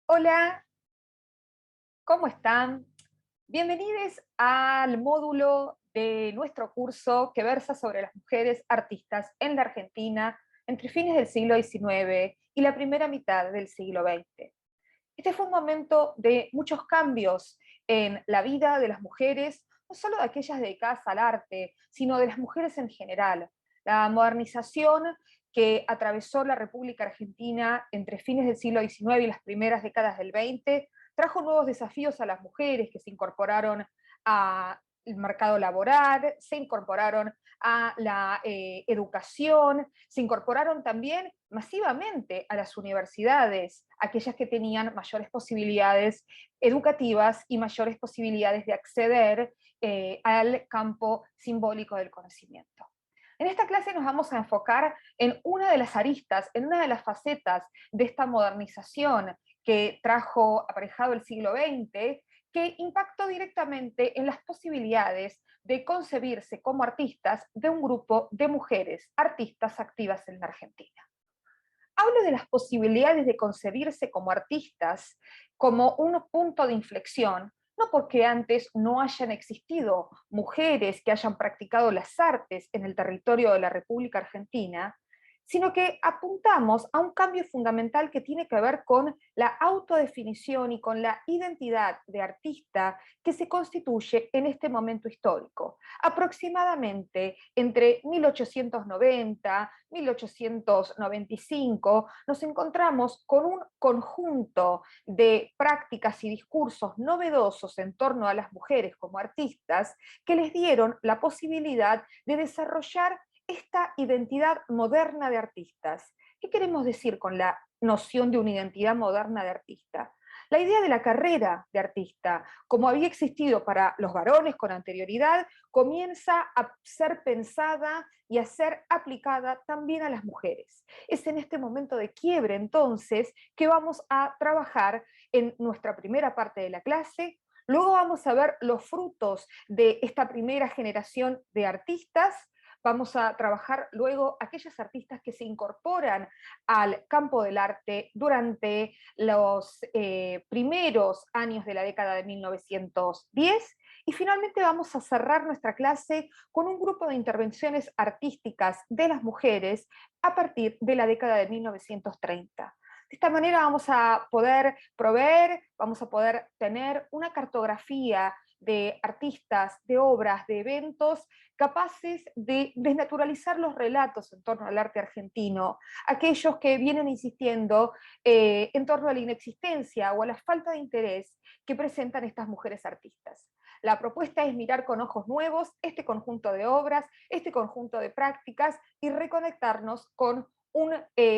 Hola, ¿cómo están? Bienvenidos al módulo de nuestro curso que versa sobre las mujeres artistas en la Argentina entre fines del siglo XIX y la primera mitad del siglo XX. Este fue un momento de muchos cambios en la vida de las mujeres, no solo de aquellas dedicadas al arte, sino de las mujeres en general. La modernización que atravesó la República Argentina entre fines del siglo XIX y las primeras décadas del XX trajo nuevos desafíos a las mujeres que se incorporaron al mercado laboral, se incorporaron a la educación, se incorporaron también masivamente a las universidades, aquellas que tenían mayores posibilidades educativas y mayores posibilidades de acceder al campo simbólico del conocimiento. En esta clase nos vamos a enfocar en una de las aristas, en una de las facetas de esta modernización que trajo aparejado el siglo XX, que impactó directamente en las posibilidades de concebirse como artistas de un grupo de mujeres artistas activas en la Argentina. Hablo de las posibilidades de concebirse como artistas como un punto de inflexión, no porque antes no hayan existido mujeres que hayan practicado las artes en el territorio de la República Argentina, sino que apuntamos a un cambio fundamental que tiene que ver con la autodefinición y con la identidad de artista que se constituye en este momento histórico. Aproximadamente entre 1890, 1895, nos encontramos con un conjunto de prácticas y discursos novedosos en torno a las mujeres como artistas que les dieron la posibilidad de desarrollar esta identidad moderna de artistas. ¿Qué queremos decir con la noción de una identidad moderna de artista? La idea de la carrera de artista, como había existido para los varones con anterioridad, comienza a ser pensada y a ser aplicada también a las mujeres. Es en este momento de quiebre, entonces, que vamos a trabajar en nuestra primera parte de la clase. Luego vamos a ver los frutos de esta primera generación de artistas. Vamos a trabajar luego aquellas artistas que se incorporan al campo del arte durante los primeros años de la década de 1910, y finalmente vamos a cerrar nuestra clase con un grupo de intervenciones artísticas de las mujeres a partir de la década de 1930. De esta manera vamos a poder proveer, vamos a poder tener una cartografía de artistas, de obras, de eventos capaces de desnaturalizar los relatos en torno al arte argentino, aquellos que vienen insistiendo en torno a la inexistencia o a la falta de interés que presentan estas mujeres artistas. La propuesta es mirar con ojos nuevos este conjunto de obras, este conjunto de prácticas y reconectarnos con un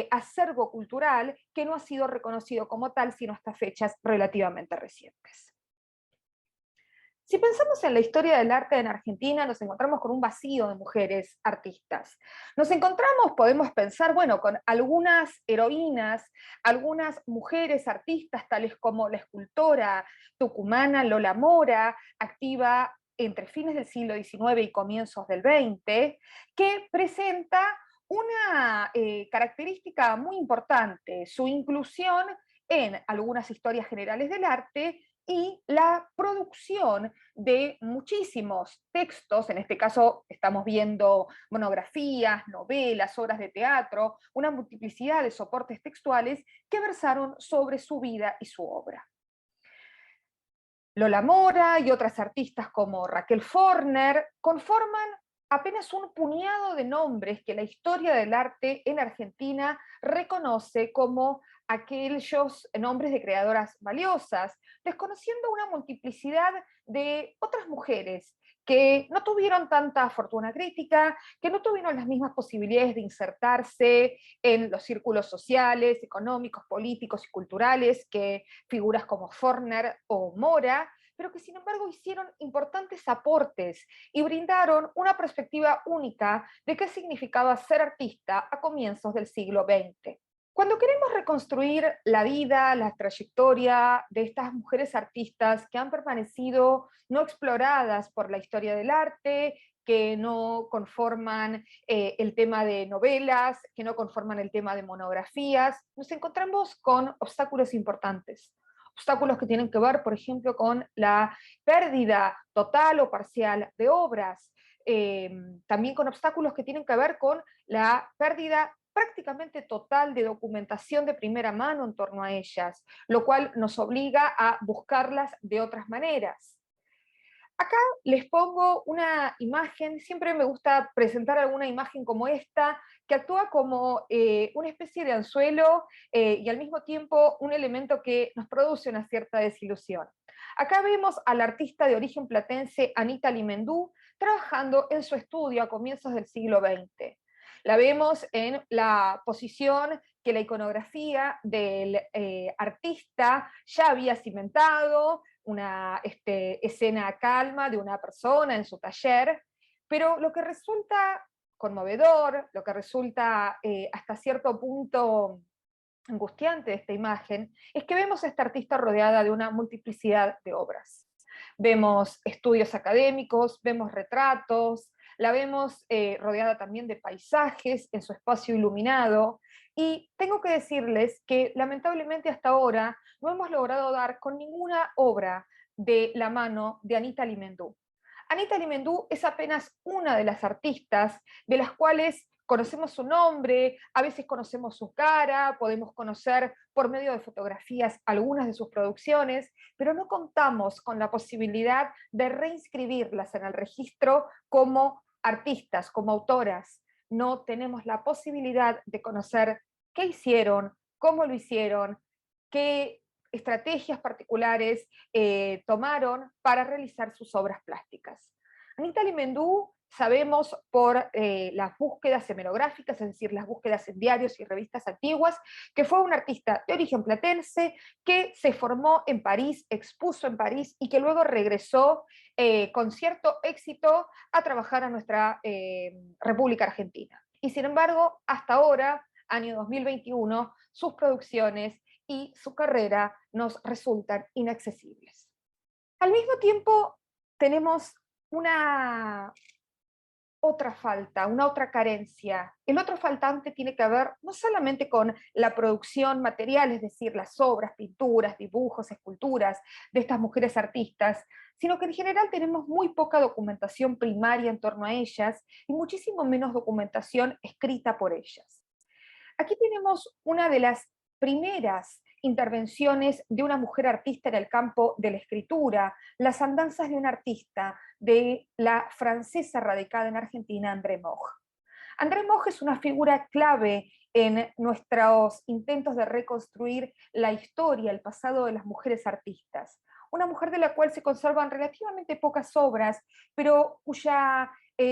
acervo cultural que no ha sido reconocido como tal sino hasta fechas relativamente recientes. Si pensamos en la historia del arte en Argentina, nos encontramos con un vacío de mujeres artistas. Nos encontramos, podemos pensar, bueno, con algunas heroínas, algunas mujeres artistas, tales como la escultora tucumana Lola Mora, activa entre fines del siglo XIX y comienzos del XX, que presenta una característica muy importante, su inclusión en algunas historias generales del arte y la producción de muchísimos textos, en este caso estamos viendo monografías, novelas, obras de teatro, una multiplicidad de soportes textuales que versaron sobre su vida y su obra. Lola Mora y otras artistas como Raquel Forner conforman apenas un puñado de nombres que la historia del arte en Argentina reconoce como aquellos nombres de creadoras valiosas, desconociendo una multiplicidad de otras mujeres que no tuvieron tanta fortuna crítica, que no tuvieron las mismas posibilidades de insertarse en los círculos sociales, económicos, políticos y culturales que figuras como Forner o Mora, pero que sin embargo hicieron importantes aportes y brindaron una perspectiva única de qué significaba ser artista a comienzos del siglo XX. Cuando queremos reconstruir la vida, la trayectoria de estas mujeres artistas que han permanecido no exploradas por la historia del arte, que no conforman el tema de novelas, que no conforman el tema de monografías. Nos encontramos con obstáculos importantes. Obstáculos que tienen que ver, por ejemplo, con la pérdida total o parcial de obras, también con obstáculos que tienen que ver con la pérdida prácticamente total de documentación de primera mano en torno a ellas, lo cual nos obliga a buscarlas de otras maneras. Acá les pongo una imagen, siempre me gusta presentar alguna imagen como esta, que actúa como una especie de anzuelo y al mismo tiempo un elemento que nos produce una cierta desilusión. Acá vemos al artista de origen platense Anita Limendú trabajando en su estudio a comienzos del siglo XX. La vemos en la posición que la iconografía del artista ya había cimentado, una escena calma de una persona en su taller, pero lo que resulta conmovedor, lo que resulta hasta cierto punto angustiante de esta imagen, es que vemos a esta artista rodeada de una multiplicidad de obras. Vemos estudios académicos, vemos retratos, la vemos rodeada también de paisajes en su espacio iluminado, y tengo que decirles que lamentablemente hasta ahora no hemos logrado dar con ninguna obra de la mano de Anita Limendú. Anita Limendú es apenas una de las artistas de las cuales conocemos su nombre, a veces conocemos su cara, podemos conocer por medio de fotografías algunas de sus producciones, pero no contamos con la posibilidad de reinscribirlas en el registro como artistas, como autoras. No tenemos la posibilidad de conocer qué hicieron, cómo lo hicieron, qué estrategias particulares tomaron para realizar sus obras plásticas. Anita Limendú sabemos por las búsquedas hemerográficas, es decir, las búsquedas en diarios y revistas antiguas, que fue una artista de origen platense que se formó en París, expuso en París y que luego regresó con cierto éxito a trabajar a nuestra República Argentina. Y sin embargo, hasta ahora, año 2021, sus producciones y su carrera nos resultan inaccesibles. Al mismo tiempo, tenemos una otra falta, una otra carencia. El otro faltante tiene que ver no solamente con la producción material, es decir, las obras, pinturas, dibujos, esculturas de estas mujeres artistas, sino que en general tenemos muy poca documentación primaria en torno a ellas y muchísimo menos documentación escrita por ellas. Aquí tenemos una de las primeras intervenciones de una mujer artista en el campo de la escritura, Las andanzas de un artista, de la francesa radicada en Argentina, André Moch. André Moch es una figura clave en nuestros intentos de reconstruir la historia, el pasado de las mujeres artistas. Una mujer de la cual se conservan relativamente pocas obras, pero cuya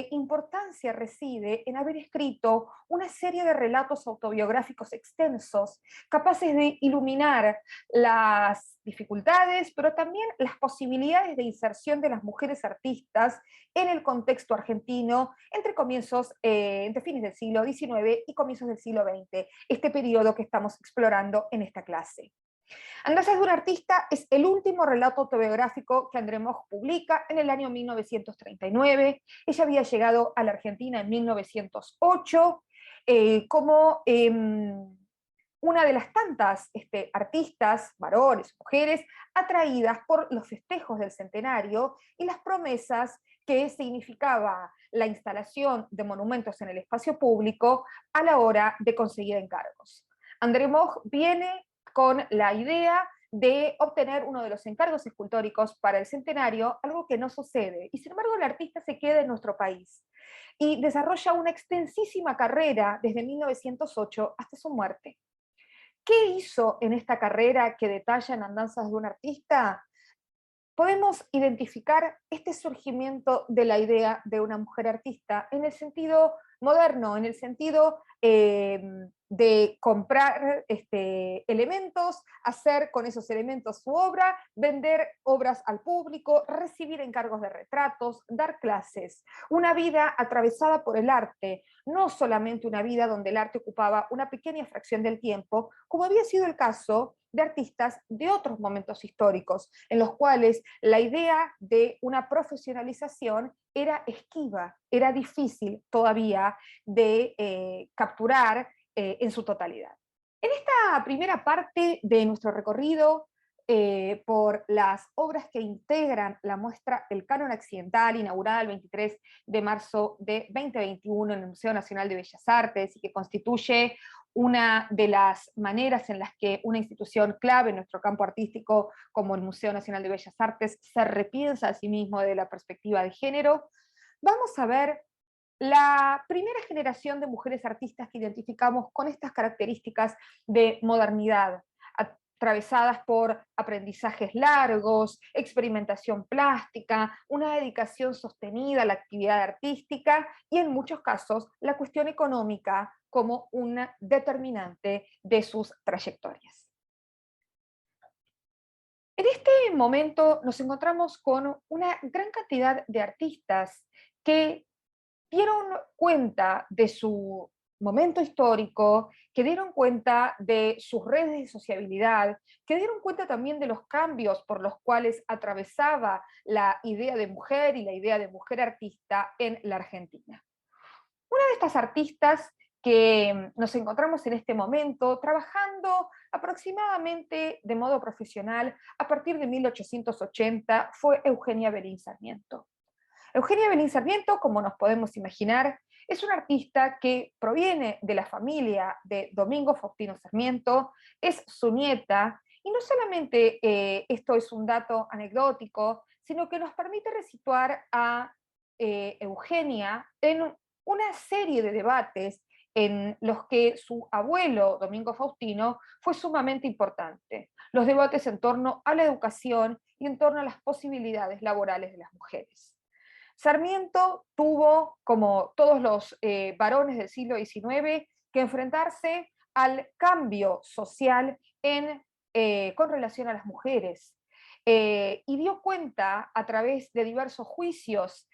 importancia reside en haber escrito una serie de relatos autobiográficos extensos, capaces de iluminar las dificultades, pero también las posibilidades de inserción de las mujeres artistas en el contexto argentino entre fines del siglo XIX y comienzos del siglo XX, este periodo que estamos explorando en esta clase. Andanzas de un artista es el último relato autobiográfico que André Moch publica en el año 1939. Ella había llegado a la Argentina en 1908 como una de las tantas artistas, varones, mujeres, atraídas por los festejos del centenario y las promesas que significaba la instalación de monumentos en el espacio público a la hora de conseguir encargos. André Moch viene con la idea de obtener uno de los encargos escultóricos para el centenario, algo que no sucede. Y sin embargo, el artista se queda en nuestro país y desarrolla una extensísima carrera desde 1908 hasta su muerte. ¿Qué hizo en esta carrera que detalla en Andanzas de un artista? Podemos identificar este surgimiento de la idea de una mujer artista en el sentido moderno, en el sentido de comprar elementos, hacer con esos elementos su obra, vender obras al público, recibir encargos de retratos, dar clases. Una vida atravesada por el arte, no solamente una vida donde el arte ocupaba una pequeña fracción del tiempo, como había sido el caso de artistas de otros momentos históricos, en los cuales la idea de una profesionalización era esquiva, era difícil todavía de capturar en su totalidad. En esta primera parte de nuestro recorrido por las obras que integran la muestra El Canon Accidental, inaugurada el 23 de marzo de 2021 en el Museo Nacional de Bellas Artes y que constituye una de las maneras en las que una institución clave en nuestro campo artístico como el Museo Nacional de Bellas Artes se repiensa a sí mismo desde la perspectiva de género, vamos a ver la primera generación de mujeres artistas que identificamos con estas características de modernidad, atravesadas por aprendizajes largos, experimentación plástica, una dedicación sostenida a la actividad artística y en muchos casos la cuestión económica como una determinante de sus trayectorias. En este momento nos encontramos con una gran cantidad de artistas que dieron cuenta de su momento histórico, que dieron cuenta de sus redes de sociabilidad, que dieron cuenta también de los cambios por los cuales atravesaba la idea de mujer y la idea de mujer artista en la Argentina. Una de estas artistas que nos encontramos en este momento trabajando aproximadamente de modo profesional a partir de 1880 fue Eugenia Belín Sarmiento. Eugenia Belín Sarmiento, como nos podemos imaginar, es una artista que proviene de la familia de Domingo Faustino Sarmiento, es su nieta, y no solamente esto es un dato anecdótico, sino que nos permite resituar a Eugenia en una serie de debates en los que su abuelo, Domingo Faustino, fue sumamente importante. Los debates en torno a la educación y en torno a las posibilidades laborales de las mujeres. Sarmiento tuvo, como todos los varones del siglo XIX, que enfrentarse al cambio social con relación a las mujeres. Y dio cuenta a través de diversos juicios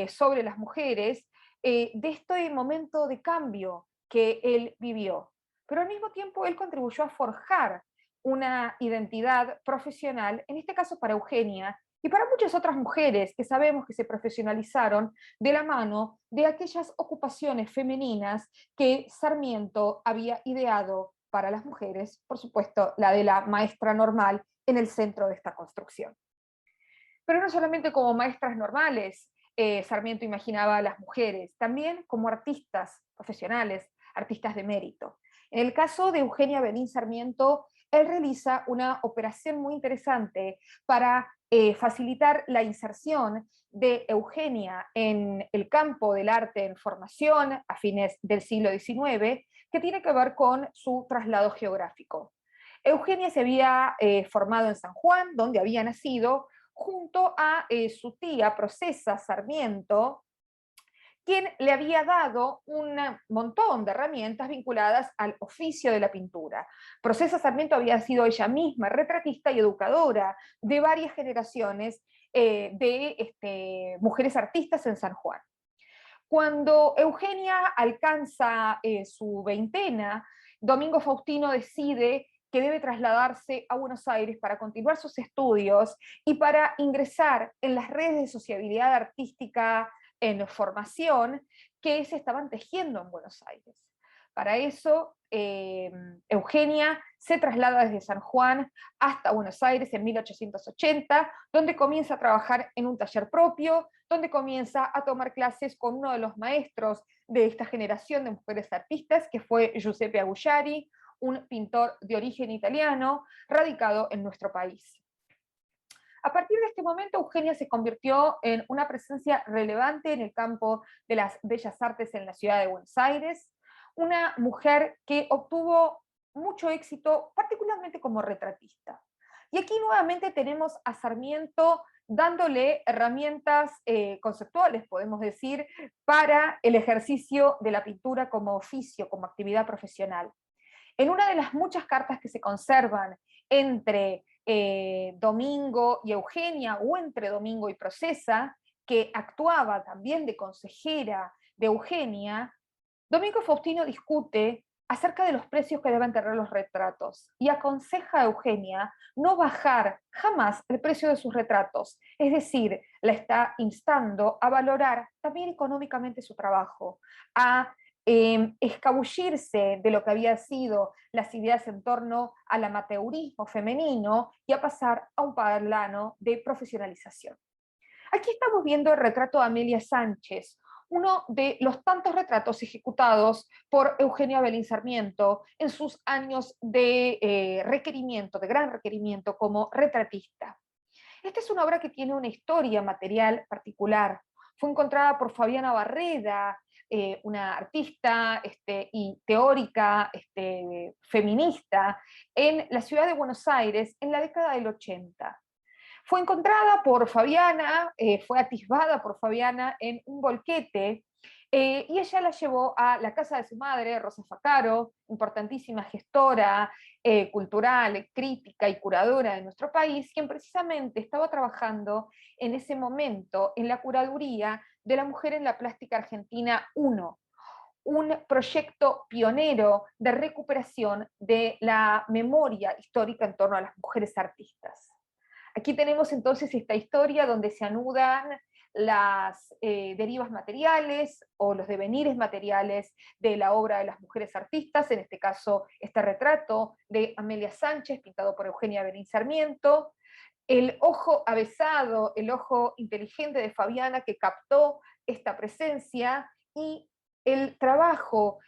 sobre las mujeres de este momento de cambio que él vivió. Pero al mismo tiempo él contribuyó a forjar una identidad profesional, en este caso para Eugenia, y para muchas otras mujeres que sabemos que se profesionalizaron de la mano de aquellas ocupaciones femeninas que Sarmiento había ideado para las mujeres, por supuesto, la de la maestra normal en el centro de esta construcción. Pero no solamente como maestras normales, Sarmiento imaginaba a las mujeres, también como artistas profesionales, artistas de mérito. En el caso de Eugenia Belín Sarmiento, él realiza una operación muy interesante para facilitar la inserción de Eugenia en el campo del arte en formación a fines del siglo XIX, que tiene que ver con su traslado geográfico. Eugenia se había formado en San Juan, donde había nacido, junto a su tía Procesa Sarmiento, quien le había dado un montón de herramientas vinculadas al oficio de la pintura. Procesa Sarmiento había sido ella misma retratista y educadora de varias generaciones de mujeres artistas en San Juan. Cuando Eugenia alcanza su veintena, Domingo Faustino decide que debe trasladarse a Buenos Aires para continuar sus estudios y para ingresar en las redes de sociabilidad artística en formación que se estaban tejiendo en Buenos Aires. Para eso, Eugenia se traslada desde San Juan hasta Buenos Aires en 1880, donde comienza a trabajar en un taller propio, donde comienza a tomar clases con uno de los maestros de esta generación de mujeres artistas, que fue Giuseppe Agugliari, un pintor de origen italiano, radicado en nuestro país. A partir de este momento, Eugenia se convirtió en una presencia relevante en el campo de las bellas artes en la ciudad de Buenos Aires, una mujer que obtuvo mucho éxito, particularmente como retratista. Y aquí nuevamente tenemos a Sarmiento dándole herramientas conceptuales, podemos decir, para el ejercicio de la pintura como oficio, como actividad profesional. En una de las muchas cartas que se conservan entre Domingo y Eugenia, o entre Domingo y Procesa, que actuaba también de consejera de Eugenia, Domingo Faustino discute acerca de los precios que deben tener los retratos y aconseja a Eugenia no bajar jamás el precio de sus retratos, es decir, la está instando a valorar también económicamente su trabajo, a escabullirse de lo que había sido las ideas en torno al amateurismo femenino y a pasar a un plano de profesionalización. Aquí estamos viendo el retrato de Amelia Sánchez, uno de los tantos retratos ejecutados por Eugenia Belín Sarmiento en sus años de requerimiento, de gran requerimiento como retratista. Esta es una obra que tiene una historia material particular. Fue encontrada por Fabiana Barreda, una artista y teórica feminista, en la ciudad de Buenos Aires en la década del 80. Fue encontrada por Fabiana, fue atisbada por Fabiana en un volquete, y ella la llevó a la casa de su madre, Rosa Facaro, importantísima gestora cultural, crítica y curadora de nuestro país, quien precisamente estaba trabajando en ese momento en la curaduría de la mujer en la plástica argentina 1, un proyecto pionero de recuperación de la memoria histórica en torno a las mujeres artistas. Aquí tenemos entonces esta historia donde se anudan las derivas materiales o los devenires materiales de la obra de las mujeres artistas, en este caso este retrato de Amelia Sánchez, pintado por Eugenia Belín Sarmiento, el ojo avesado, el ojo inteligente de Fabiana que captó esta presencia, y el trabajo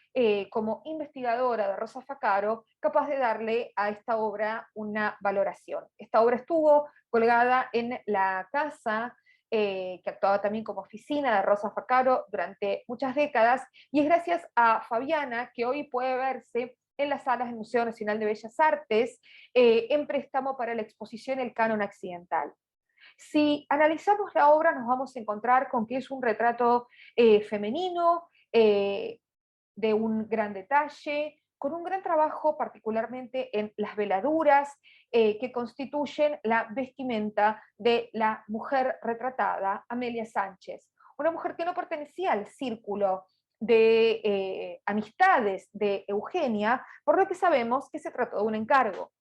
como investigadora de Rosa Facaro, capaz de darle a esta obra una valoración. Esta obra estuvo colgada en la casa que actuaba también como oficina de Rosa Facaro durante muchas décadas, y es gracias a Fabiana que hoy puede verse en las salas del Museo Nacional de Bellas Artes en préstamo para la exposición El Canon Accidental. Si analizamos la obra nos vamos a encontrar con que es un retrato femenino, de un gran detalle, con un gran trabajo particularmente en las veladuras que constituyen la vestimenta de la mujer retratada, Amelia Sánchez. Una mujer que no pertenecía al círculo de amistades de Eugenia, por lo que sabemos que se trató de un encargo.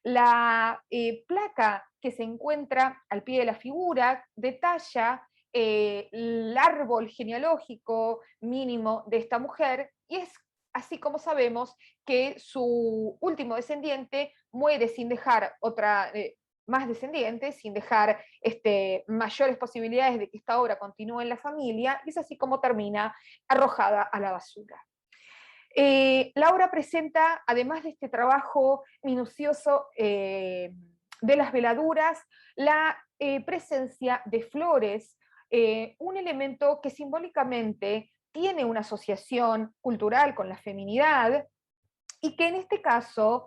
La placa que se encuentra al pie de la figura detalla el árbol genealógico mínimo de esta mujer, y es así como sabemos que su último descendiente muere sin dejar más descendientes, sin dejar mayores posibilidades de que esta obra continúe en la familia, y es así como termina arrojada a la basura. La obra presenta, además de este trabajo minucioso de las veladuras, la presencia de flores, un elemento que simbólicamente tiene una asociación cultural con la feminidad, y que en este caso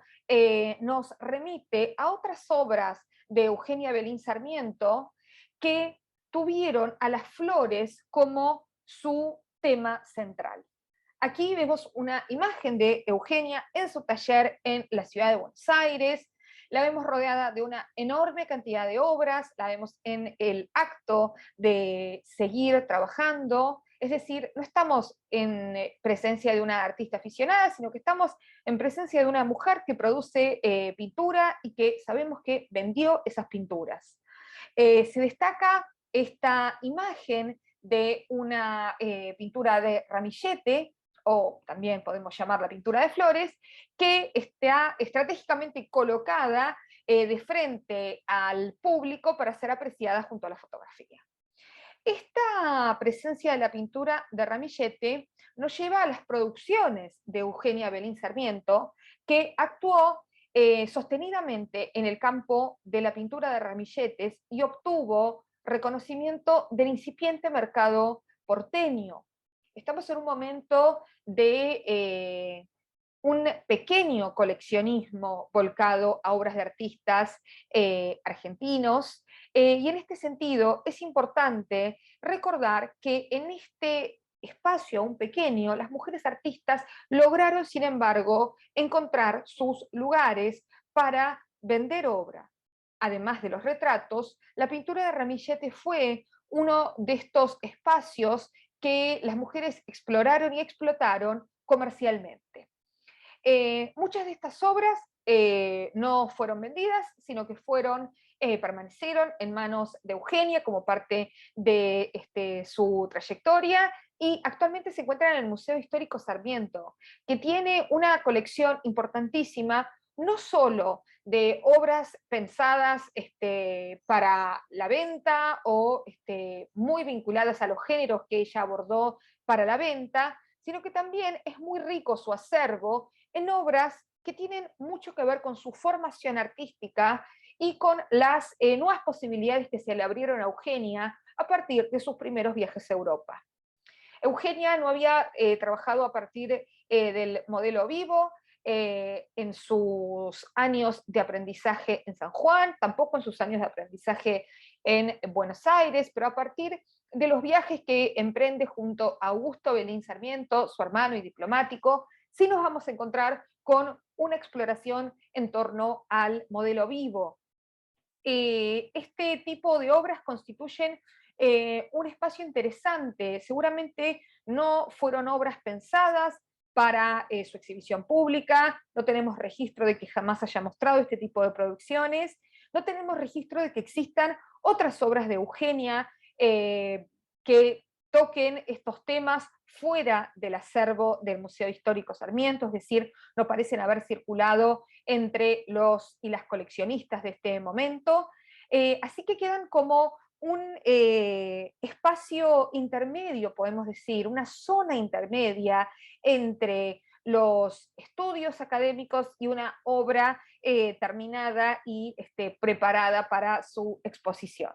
nos remite a otras obras de Eugenia Belín Sarmiento que tuvieron a las flores como su tema central. Aquí vemos una imagen de Eugenia en su taller en la ciudad de Buenos Aires. La vemos rodeada de una enorme cantidad de obras, la vemos en el acto de seguir trabajando, es decir, no estamos en presencia de una artista aficionada, sino que estamos en presencia de una mujer que produce pintura y que sabemos que vendió esas pinturas. Se destaca esta imagen de una pintura de ramillete, o también podemos llamarla pintura de flores, que está estratégicamente colocada de frente al público para ser apreciada junto a la fotografía. Esta presencia de la pintura de ramillete nos lleva a las producciones de Eugenia Belín Sarmiento, que actuó sostenidamente en el campo de la pintura de ramilletes y obtuvo reconocimiento del incipiente mercado porteño. Estamos en un momento de un pequeño coleccionismo volcado a obras de artistas argentinos, y en este sentido es importante recordar que en este espacio aún pequeño, las mujeres artistas lograron, sin embargo, encontrar sus lugares para vender obra. Además de los retratos, la pintura de ramillete fue uno de estos espacios que las mujeres exploraron y explotaron comercialmente. Muchas de estas obras no fueron vendidas, sino que permanecieron en manos de Eugenia como parte de su trayectoria, y actualmente se encuentran en el Museo Histórico Sarmiento, que tiene una colección importantísima, no solo de obras pensadas para la venta o muy vinculadas a los géneros que ella abordó para la venta, sino que también es muy rico su acervo en obras que tienen mucho que ver con su formación artística y con las nuevas posibilidades que se le abrieron a Eugenia a partir de sus primeros viajes a Europa. Eugenia no había trabajado a partir del modelo vivo en sus años de aprendizaje en San Juan, tampoco en sus años de aprendizaje en Buenos Aires, pero a partir de los viajes que emprende junto a Augusto Belín Sarmiento, su hermano y diplomático, sí nos vamos a encontrar con una exploración en torno al modelo vivo. Este tipo de obras constituyen un espacio interesante. Seguramente no fueron obras pensadas para su exhibición pública, no tenemos registro de que jamás haya mostrado este tipo de producciones, no tenemos registro de que existan otras obras de Eugenia que toquen estos temas fuera del acervo del Museo Histórico Sarmiento, es decir, no parecen haber circulado entre los y las coleccionistas de este momento, así que quedan como un espacio intermedio, podemos decir, una zona intermedia entre los estudios académicos y una obra terminada y preparada para su exposición.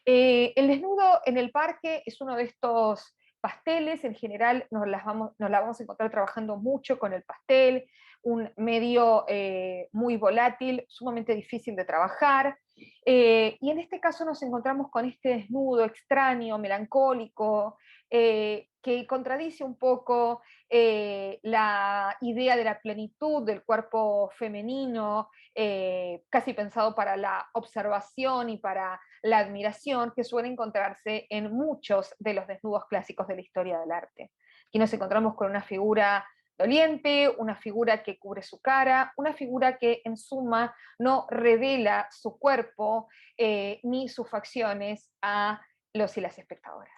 El desnudo en el parque es uno de estos pasteles, en general nos la vamos a encontrar trabajando mucho con el pastel, un medio muy volátil, sumamente difícil de trabajar, y en este caso nos encontramos con este desnudo extraño, melancólico, que contradice un poco la idea de la plenitud del cuerpo femenino, casi pensado para la observación y para la admiración que suele encontrarse en muchos de los desnudos clásicos de la historia del arte. Aquí nos encontramos con una figura doliente, una figura que cubre su cara, una figura que en suma no revela su cuerpo ni sus facciones a los y las espectadoras.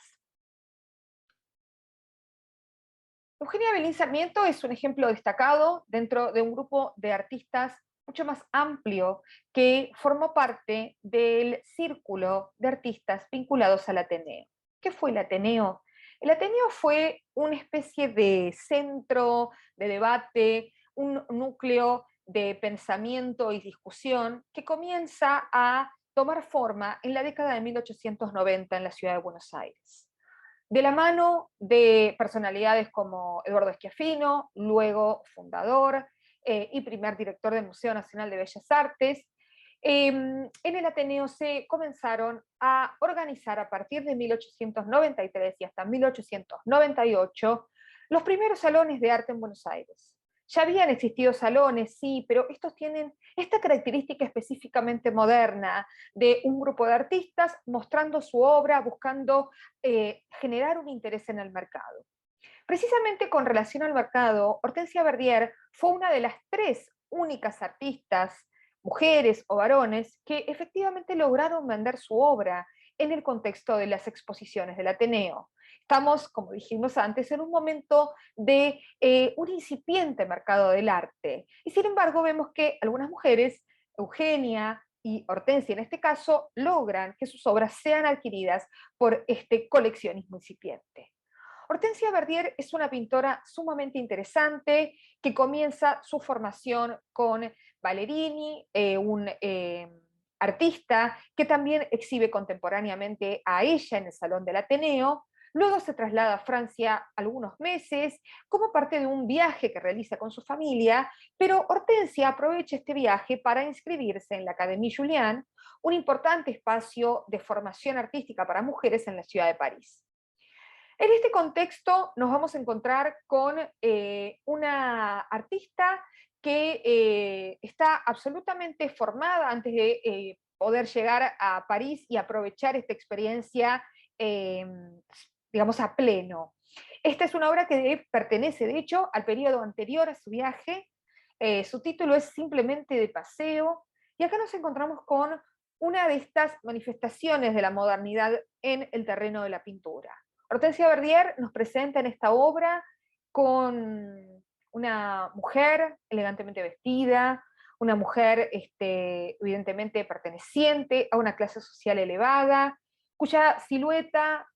Eugenia Belín Sarmiento es un ejemplo destacado dentro de un grupo de artistas mucho más amplio que formó parte del círculo de artistas vinculados al Ateneo. ¿Qué fue el Ateneo? El Ateneo fue una especie de centro de debate, un núcleo de pensamiento y discusión que comienza a tomar forma en la década de 1890 en la ciudad de Buenos Aires. De la mano de personalidades como Eduardo Schiaffino, luego fundador y primer director del Museo Nacional de Bellas Artes, en el Ateneo se comenzaron a organizar a partir de 1893 y hasta 1898 los primeros salones de arte en Buenos Aires. Ya habían existido salones, sí, pero estos tienen esta característica específicamente moderna de un grupo de artistas mostrando su obra, buscando generar un interés en el mercado. Precisamente con relación al mercado, Hortensia Verdier fue una de las 3 únicas artistas, mujeres o varones, que efectivamente lograron vender su obra en el contexto de las exposiciones del Ateneo. Estamos, como dijimos antes, en un momento de un incipiente mercado del arte. Y sin embargo vemos que algunas mujeres, Eugenia y Hortensia en este caso, logran que sus obras sean adquiridas por este coleccionismo incipiente. Hortensia Verdier es una pintora sumamente interesante que comienza su formación con Ballerini, un artista que también exhibe contemporáneamente a ella en el Salón del Ateneo. Luego se traslada a Francia algunos meses como parte de un viaje que realiza con su familia, pero Hortensia aprovecha este viaje para inscribirse en la Académie Julian, un importante espacio de formación artística para mujeres en la ciudad de París. En este contexto nos vamos a encontrar con una artista que está absolutamente formada antes de poder llegar a París y aprovechar esta experiencia, eh, digamos, a pleno. Esta es una obra que pertenece, de hecho, al periodo anterior a su viaje. Su título es Simplemente de paseo, y acá nos encontramos con una de estas manifestaciones de la modernidad en el terreno de la pintura. Hortensia Verdier nos presenta en esta obra con una mujer elegantemente vestida, una mujer evidentemente perteneciente a una clase social elevada, cuya silueta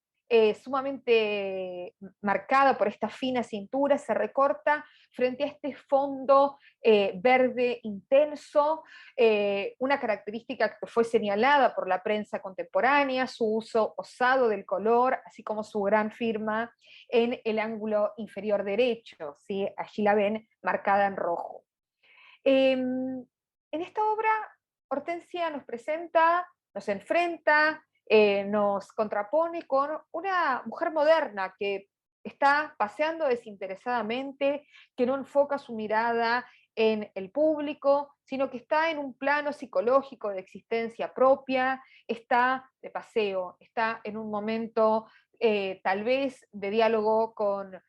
sumamente marcada por esta fina cintura se recorta frente a este fondo verde intenso, una característica que fue señalada por la prensa contemporánea, su uso osado del color, así como su gran firma en el ángulo inferior derecho, ¿sí? Allí la ven marcada en rojo. En esta obra, Hortensia nos presenta, nos enfrenta, nos contrapone con una mujer moderna que está paseando desinteresadamente, que no enfoca su mirada en el público, sino que está en un plano psicológico de existencia propia, está de paseo, está en un momento tal vez de diálogo con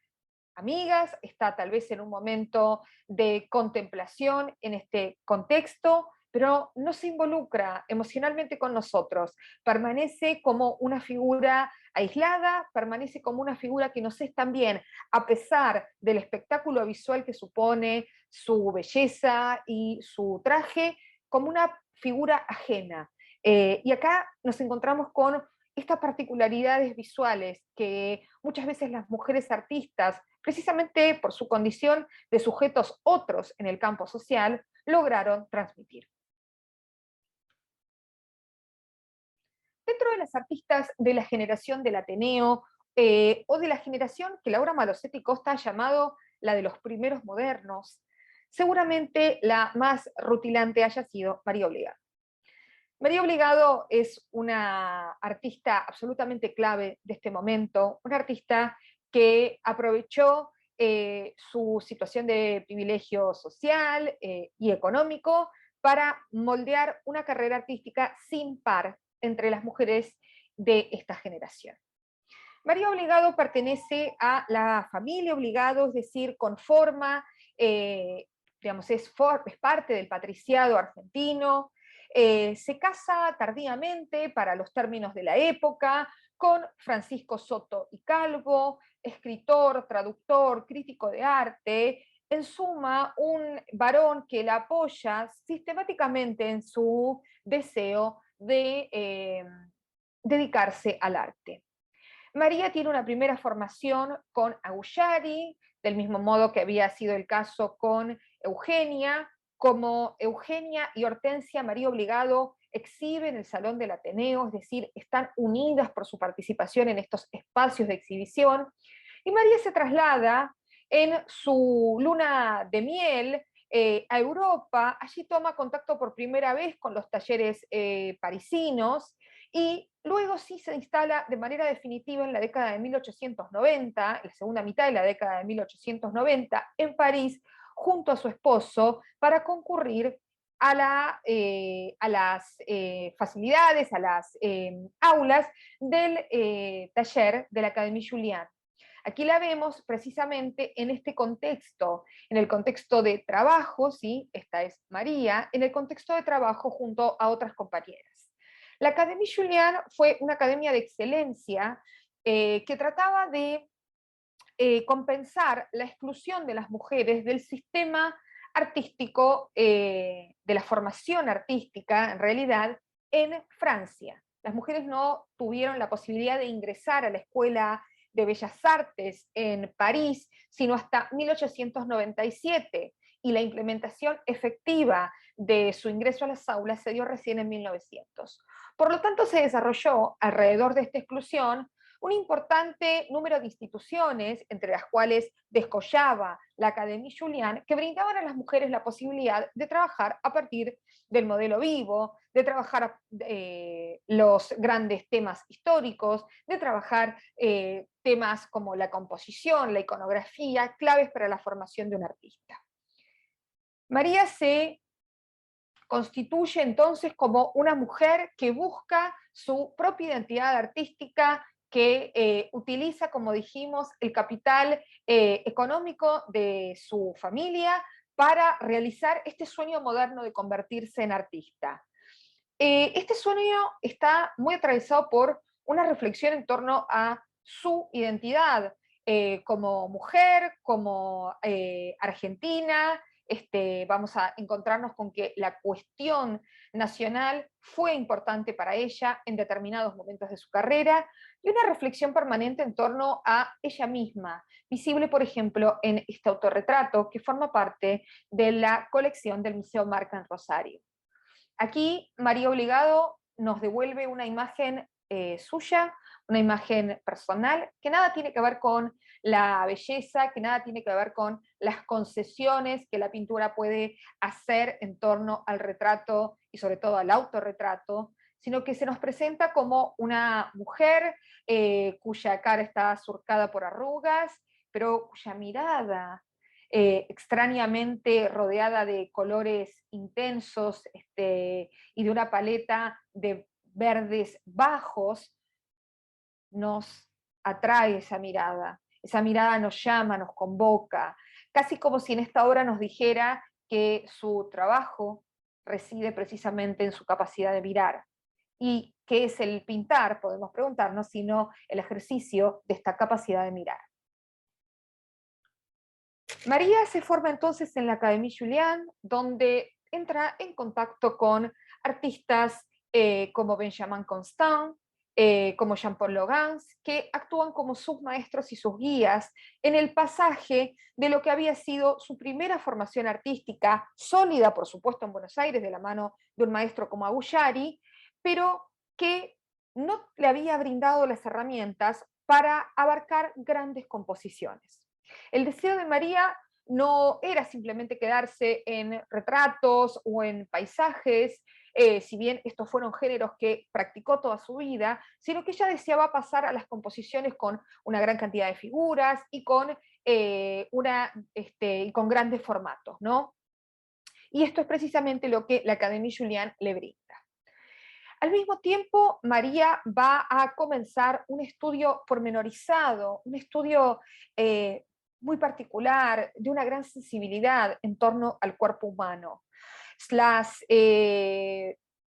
amigas, está tal vez en un momento de contemplación en este contexto, pero no se involucra emocionalmente con nosotros, permanece como una figura aislada, permanece como una figura que nos es también, a pesar del espectáculo visual que supone su belleza y su traje, como una figura ajena. Y acá nos encontramos con estas particularidades visuales que muchas veces las mujeres artistas, precisamente por su condición de sujetos otros en el campo social, lograron transmitir. Dentro de las artistas de la generación del Ateneo, o de la generación que Laura Malosetti y Costa ha llamado la de los primeros modernos, seguramente la más rutilante haya sido María Obligado. María Obligado es una artista absolutamente clave de este momento, una artista que aprovechó su situación de privilegio social y económico para moldear una carrera artística sin par entre las mujeres de esta generación. María Obligado pertenece a la familia Obligado, es decir, conforma, digamos, es parte del patriciado argentino, se casa tardíamente para los términos de la época con Francisco Soto y Calvo, escritor, traductor, crítico de arte, en suma, un varón que la apoya sistemáticamente en su deseo de dedicarse al arte. María tiene una primera formación con Agullari, del mismo modo que había sido el caso con Eugenia. Como Eugenia y Hortensia, María Obligado exhibe en el Salón del Ateneo, es decir, están unidas por su participación en estos espacios de exhibición. Y María se traslada en su luna de miel a Europa, allí toma contacto por primera vez con los talleres parisinos, y luego sí se instala de manera definitiva en la década de 1890, en la segunda mitad de la década de 1890, en París, junto a su esposo, para concurrir a las facilidades, a las aulas del taller de la Académie Julian. Aquí la vemos precisamente en este contexto, en el contexto de trabajo, ¿sí? Esta es María, en el contexto de trabajo junto a otras compañeras. La Académie Julian fue una academia de excelencia que trataba de compensar la exclusión de las mujeres del sistema artístico, de la formación artística, en realidad, en Francia. Las mujeres no tuvieron la posibilidad de ingresar a la Escuela de Bellas Artes en París, sino hasta 1897, y la implementación efectiva de su ingreso a las aulas se dio recién en 1900. Por lo tanto, se desarrolló alrededor de esta exclusión un importante número de instituciones, entre las cuales descollaba la Académie Julian, que brindaban a las mujeres la posibilidad de trabajar a partir del modelo vivo, de trabajar los grandes temas históricos, de trabajar temas como la composición, la iconografía, claves para la formación de un artista. María se constituye entonces como una mujer que busca su propia identidad artística, que utiliza, como dijimos, el capital económico de su familia para realizar este sueño moderno de convertirse en artista. Este sueño está muy atravesado por una reflexión en torno a su identidad como mujer, como argentina. Vamos a encontrarnos con que la cuestión nacional fue importante para ella en determinados momentos de su carrera, y una reflexión permanente en torno a ella misma, visible, por ejemplo, en este autorretrato que forma parte de la colección del Museo Marca en Rosario. Aquí María Obligado nos devuelve una imagen suya, una imagen personal, que nada tiene que ver con la belleza, que nada tiene que ver con las concesiones que la pintura puede hacer en torno al retrato y sobre todo al autorretrato, sino que se nos presenta como una mujer cuya cara está surcada por arrugas, pero cuya mirada extrañamente rodeada de colores intensos y de una paleta de verdes bajos, nos atrae esa mirada nos llama, nos convoca, casi como si en esta obra nos dijera que su trabajo reside precisamente en su capacidad de mirar. ¿Y qué es el pintar? Podemos preguntarnos, sino el ejercicio de esta capacidad de mirar. María se forma entonces en la Académie Julian, donde entra en contacto con artistas como Benjamin Constant, como Jean-Paul Logans, que actúan como sus maestros y sus guías en el pasaje de lo que había sido su primera formación artística, sólida, por supuesto, en Buenos Aires, de la mano de un maestro como Agullari, pero que no le había brindado las herramientas para abarcar grandes composiciones. El deseo de María no era simplemente quedarse en retratos o en paisajes, si bien estos fueron géneros que practicó toda su vida, sino que ella deseaba pasar a las composiciones con una gran cantidad de figuras y con, con grandes formatos, ¿no? Y esto es precisamente lo que la Académie Julian le brinda. Al mismo tiempo, María va a comenzar un estudio pormenorizado, un estudio muy particular, de una gran sensibilidad en torno al cuerpo humano.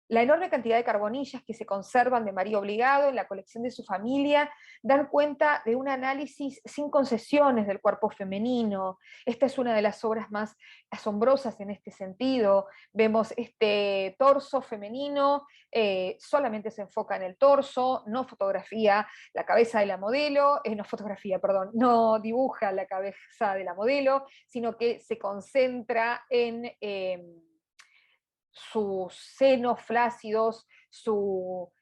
La enorme cantidad de carbonillas que se conservan de María Obligado en la colección de su familia dan cuenta de un análisis sin concesiones del cuerpo femenino. Esta es una de las obras más asombrosas en este sentido. Vemos este torso femenino, solamente se enfoca en el torso, no fotografía la cabeza de la modelo, no dibuja la cabeza de la modelo, sino que se concentra en sus senos flácidos, su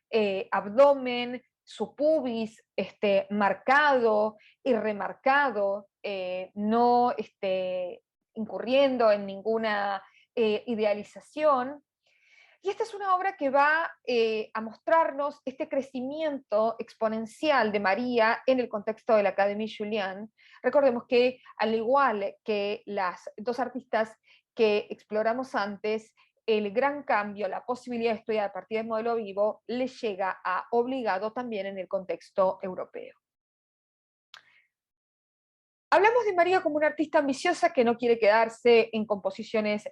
abdomen, su pubis marcado y remarcado, no incurriendo en ninguna idealización. Y esta es una obra que va a mostrarnos este crecimiento exponencial de María en el contexto de la Académie Julian. Recordemos que, al igual que las dos artistas que exploramos antes, el gran cambio, la posibilidad de estudiar a partir del modelo vivo, le llega a Obligado también en el contexto europeo. Hablamos de María como una artista ambiciosa que no quiere quedarse en composiciones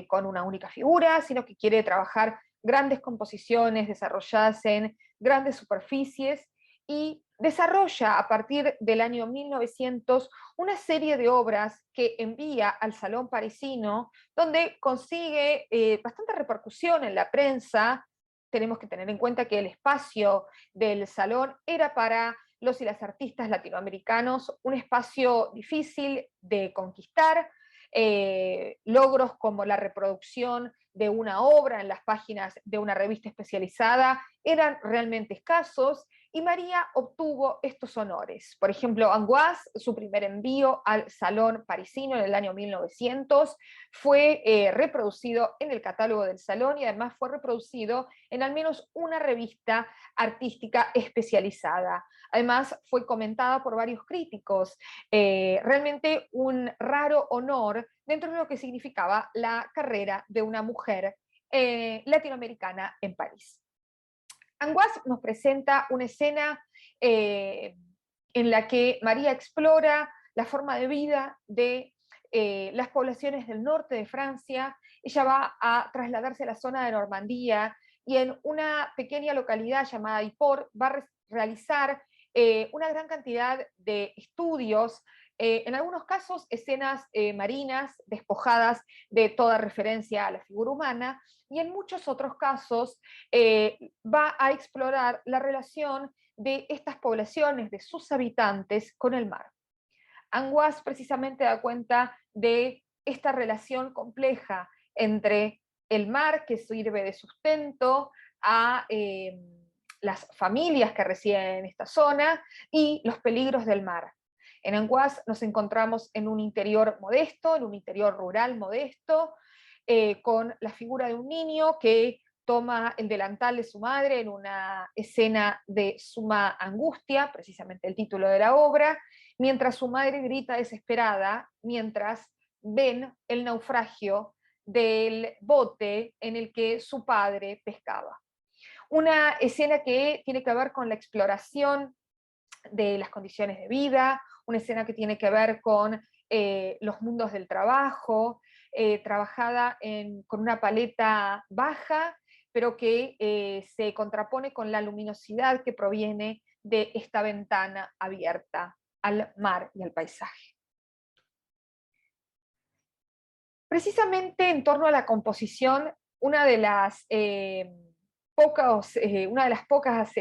con una única figura, sino que quiere trabajar grandes composiciones desarrolladas en grandes superficies, y desarrolla a partir del año 1900 una serie de obras que envía al Salón parisino, donde consigue bastante repercusión en la prensa. Tenemos que tener en cuenta que el espacio del Salón era para los y las artistas latinoamericanos un espacio difícil de conquistar. Logros como la reproducción de una obra en las páginas de una revista especializada eran realmente escasos, y María obtuvo estos honores. Por ejemplo, Angoisse, su primer envío al Salón parisino en el año 1900, fue reproducido en el catálogo del Salón y además fue reproducido en al menos una revista artística especializada. Además, fue comentada por varios críticos. Realmente un raro honor dentro de lo que significaba la carrera de una mujer latinoamericana en París. Angoisse nos presenta una escena en la que María explora la forma de vida de las poblaciones del norte de Francia. Ella va a trasladarse a la zona de Normandía y en una pequeña localidad llamada Yport va a realizar una gran cantidad de estudios, en algunos casos escenas marinas despojadas de toda referencia a la figura humana, y en muchos otros casos va a explorar la relación de estas poblaciones, de sus habitantes, con el mar. Angoisse precisamente da cuenta de esta relación compleja entre el mar, que sirve de sustento a las familias que residen en esta zona, y los peligros del mar. En Angoisse nos encontramos en un interior modesto, en un interior rural modesto, con la figura de un niño que toma el delantal de su madre en una escena de suma angustia, precisamente el título de la obra, mientras su madre grita desesperada, mientras ven el naufragio del bote en el que su padre pescaba. Una escena que tiene que ver con la exploración de las condiciones de vida, una escena que tiene que ver con los mundos del trabajo, trabajada con una paleta baja, pero que se contrapone con la luminosidad que proviene de esta ventana abierta al mar y al paisaje. Precisamente en torno a la composición, una de las pocas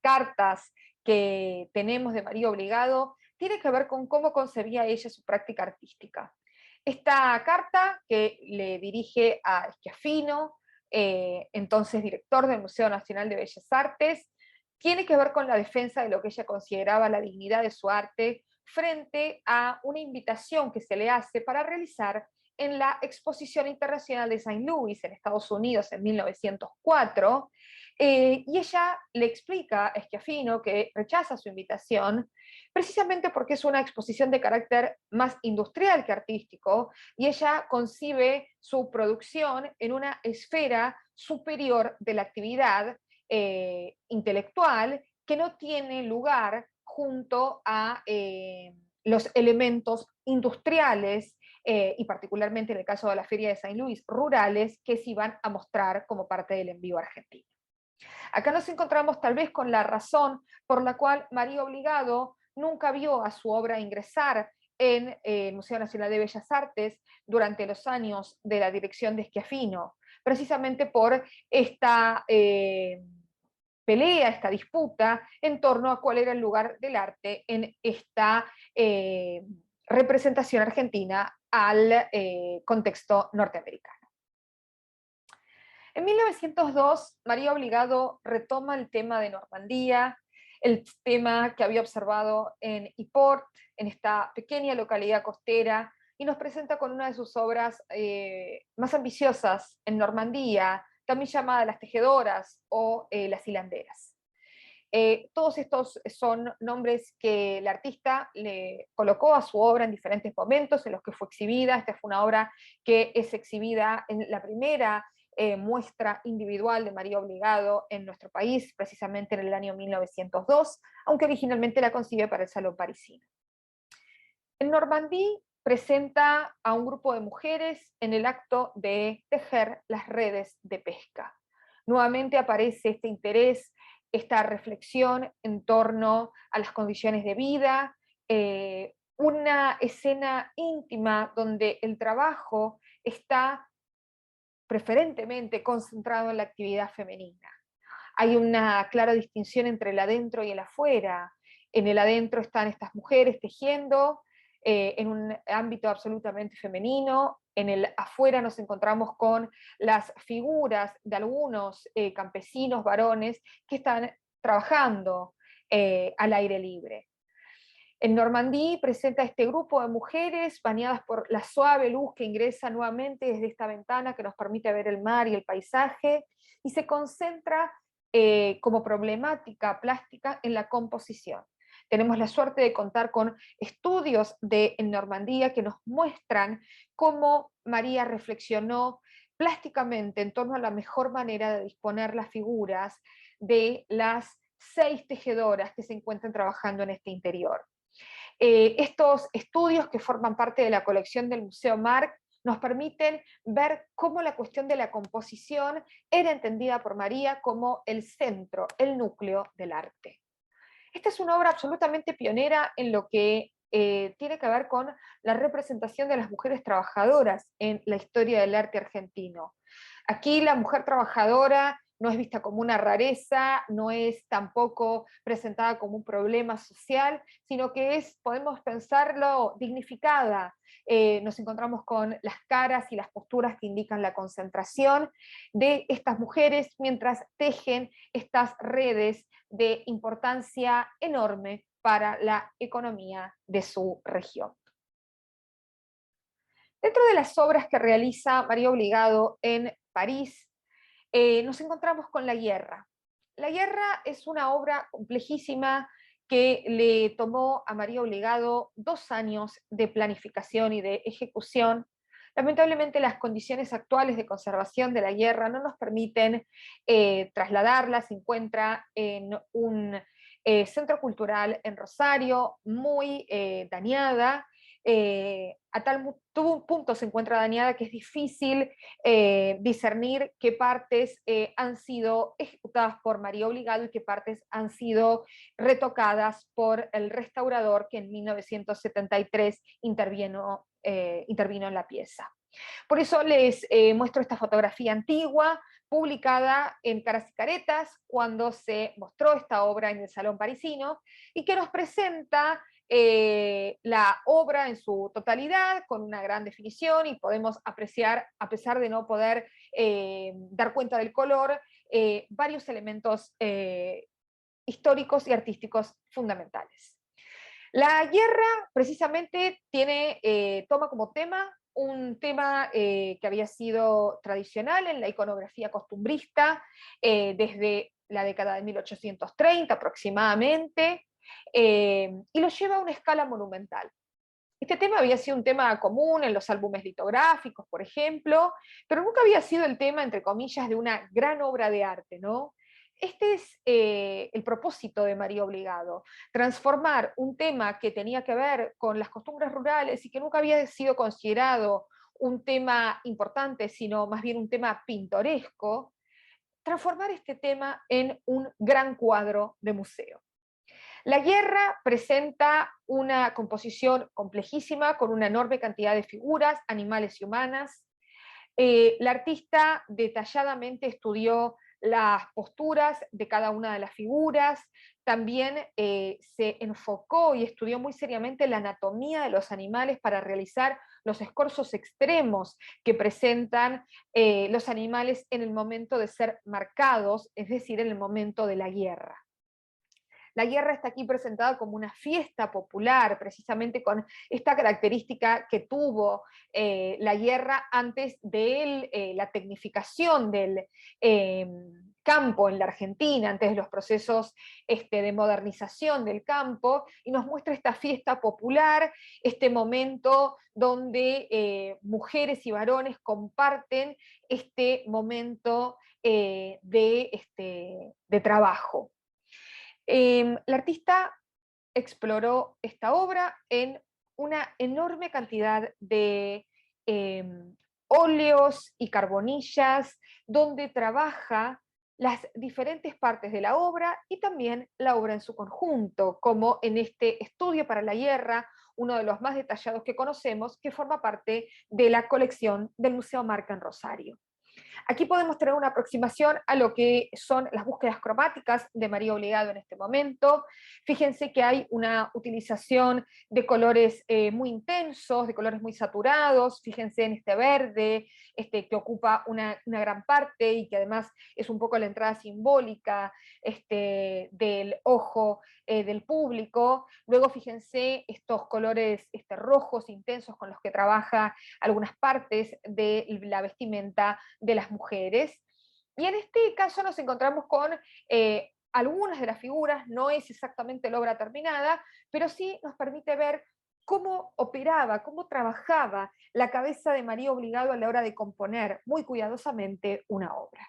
cartas que tenemos de María Obligado tiene que ver con cómo concebía ella su práctica artística. Esta carta que le dirige a Schiaffino, entonces director del Museo Nacional de Bellas Artes, tiene que ver con la defensa de lo que ella consideraba la dignidad de su arte frente a una invitación que se le hace para realizar en la Exposición Internacional de Saint Louis en Estados Unidos en 1904, y ella le explica a Schiaffino que rechaza su invitación precisamente porque es una exposición de carácter más industrial que artístico, y ella concibe su producción en una esfera superior de la actividad intelectual que no tiene lugar junto a los elementos industriales y particularmente en el caso de la Feria de Saint Louis, rurales, que se iban a mostrar como parte del envío argentino. Acá nos encontramos tal vez con la razón por la cual María Obligado nunca vio a su obra ingresar en el Museo Nacional de Bellas Artes durante los años de la dirección de Schiaffino, precisamente por esta pelea, esta disputa en torno a cuál era el lugar del arte en esta representación argentina al contexto norteamericano. En 1902, María Obligado retoma el tema de Normandía, el tema que había observado en Yport, en esta pequeña localidad costera, y nos presenta con una de sus obras más ambiciosas en Normandía, también llamada Las Tejedoras o Las Hilanderas. Todos estos son nombres que el artista le colocó a su obra en diferentes momentos en los que fue exhibida. Esta fue una obra que es exhibida en la primera muestra individual de María Obligado en nuestro país, precisamente en el año 1902, aunque originalmente la concibe para el Salón parisino. En Normandía presenta a un grupo de mujeres en el acto de tejer las redes de pesca. Nuevamente aparece este interés, esta reflexión en torno a las condiciones de vida, una escena íntima donde el trabajo está preferentemente concentrado en la actividad femenina. Hay una clara distinción entre el adentro y el afuera. En el adentro están estas mujeres tejiendo en un ámbito absolutamente femenino. En el afuera nos encontramos con las figuras de algunos campesinos varones que están trabajando. al aire libre. En Normandía presenta este grupo de mujeres bañadas por la suave luz que ingresa nuevamente desde esta ventana que nos permite ver el mar y el paisaje, y se concentra como problemática plástica en la composición. Tenemos la suerte de contar con estudios en Normandía que nos muestran cómo María reflexionó plásticamente en torno a la mejor manera de disponer las figuras de las 6 tejedoras que se encuentran trabajando en este interior. Estos estudios que forman parte de la colección del Museo Marc nos permiten ver cómo la cuestión de la composición era entendida por María como el centro, el núcleo del arte. Esta es una obra absolutamente pionera en lo que tiene que ver con la representación de las mujeres trabajadoras en la historia del arte argentino. Aquí la mujer trabajadora no es vista como una rareza, no es tampoco presentada como un problema social, sino que es, podemos pensarlo, dignificada. Nos encontramos con las caras y las posturas que indican la concentración de estas mujeres mientras tejen estas redes de importancia enorme para la economía de su región. Dentro de las obras que realiza María Obligado en París, nos encontramos con La Guerra. La Guerra es una obra complejísima que le tomó a María Obligado 2 años de planificación y de ejecución. Lamentablemente las condiciones actuales de conservación de La Guerra no nos permiten trasladarla. Se encuentra en un centro cultural en Rosario, muy dañada. A tal punto se encuentra dañada que es difícil discernir qué partes han sido ejecutadas por María Obligado y qué partes han sido retocadas por el restaurador que en 1973 intervino en la pieza. Por eso les muestro esta fotografía antigua, publicada en Caras y Caretas, cuando se mostró esta obra en el Salón Parisino, y que nos presenta la obra en su totalidad, con una gran definición, y podemos apreciar, a pesar de no poder dar cuenta del color, varios elementos históricos y artísticos fundamentales. La guerra precisamente toma como tema un tema que había sido tradicional en la iconografía costumbrista desde la década de 1830 aproximadamente, y lo lleva a una escala monumental. Este tema había sido un tema común en los álbumes litográficos, por ejemplo, pero nunca había sido el tema, entre comillas, de una gran obra de arte, ¿no? Este es el propósito de María Obligado, transformar un tema que tenía que ver con las costumbres rurales y que nunca había sido considerado un tema importante, sino más bien un tema pintoresco, transformar este tema en un gran cuadro de museo. La Guerra presenta una composición complejísima con una enorme cantidad de figuras, animales y humanas. La artista detalladamente estudió las posturas de cada una de las figuras, también se enfocó y estudió muy seriamente la anatomía de los animales para realizar los escorzos extremos que presentan los animales en el momento de ser marcados, es decir, en el momento de la guerra. La guerra está aquí presentada como una fiesta popular, precisamente con esta característica que tuvo la guerra antes de la tecnificación del campo en la Argentina, antes de los procesos de modernización del campo, y nos muestra esta fiesta popular, este momento donde mujeres y varones comparten este momento de trabajo. La artista exploró esta obra en una enorme cantidad de óleos y carbonillas, donde trabaja las diferentes partes de la obra y también la obra en su conjunto, como en este estudio para la guerra, uno de los más detallados que conocemos, que forma parte de la colección del Museo Marc en Rosario. Aquí podemos tener una aproximación a lo que son las búsquedas cromáticas de María Obligado en este momento. Fíjense que hay una utilización de colores muy intensos, de colores muy saturados. Fíjense en este verde, que ocupa una gran parte y que además es un poco la entrada simbólica del ojo del público. Luego fíjense estos colores rojos intensos con los que trabaja algunas partes de la vestimenta de las mujeres. Y en este caso nos encontramos con algunas de las figuras, no es exactamente la obra terminada, pero sí nos permite ver cómo operaba, cómo trabajaba la cabeza de María Obligado a la hora de componer muy cuidadosamente una obra.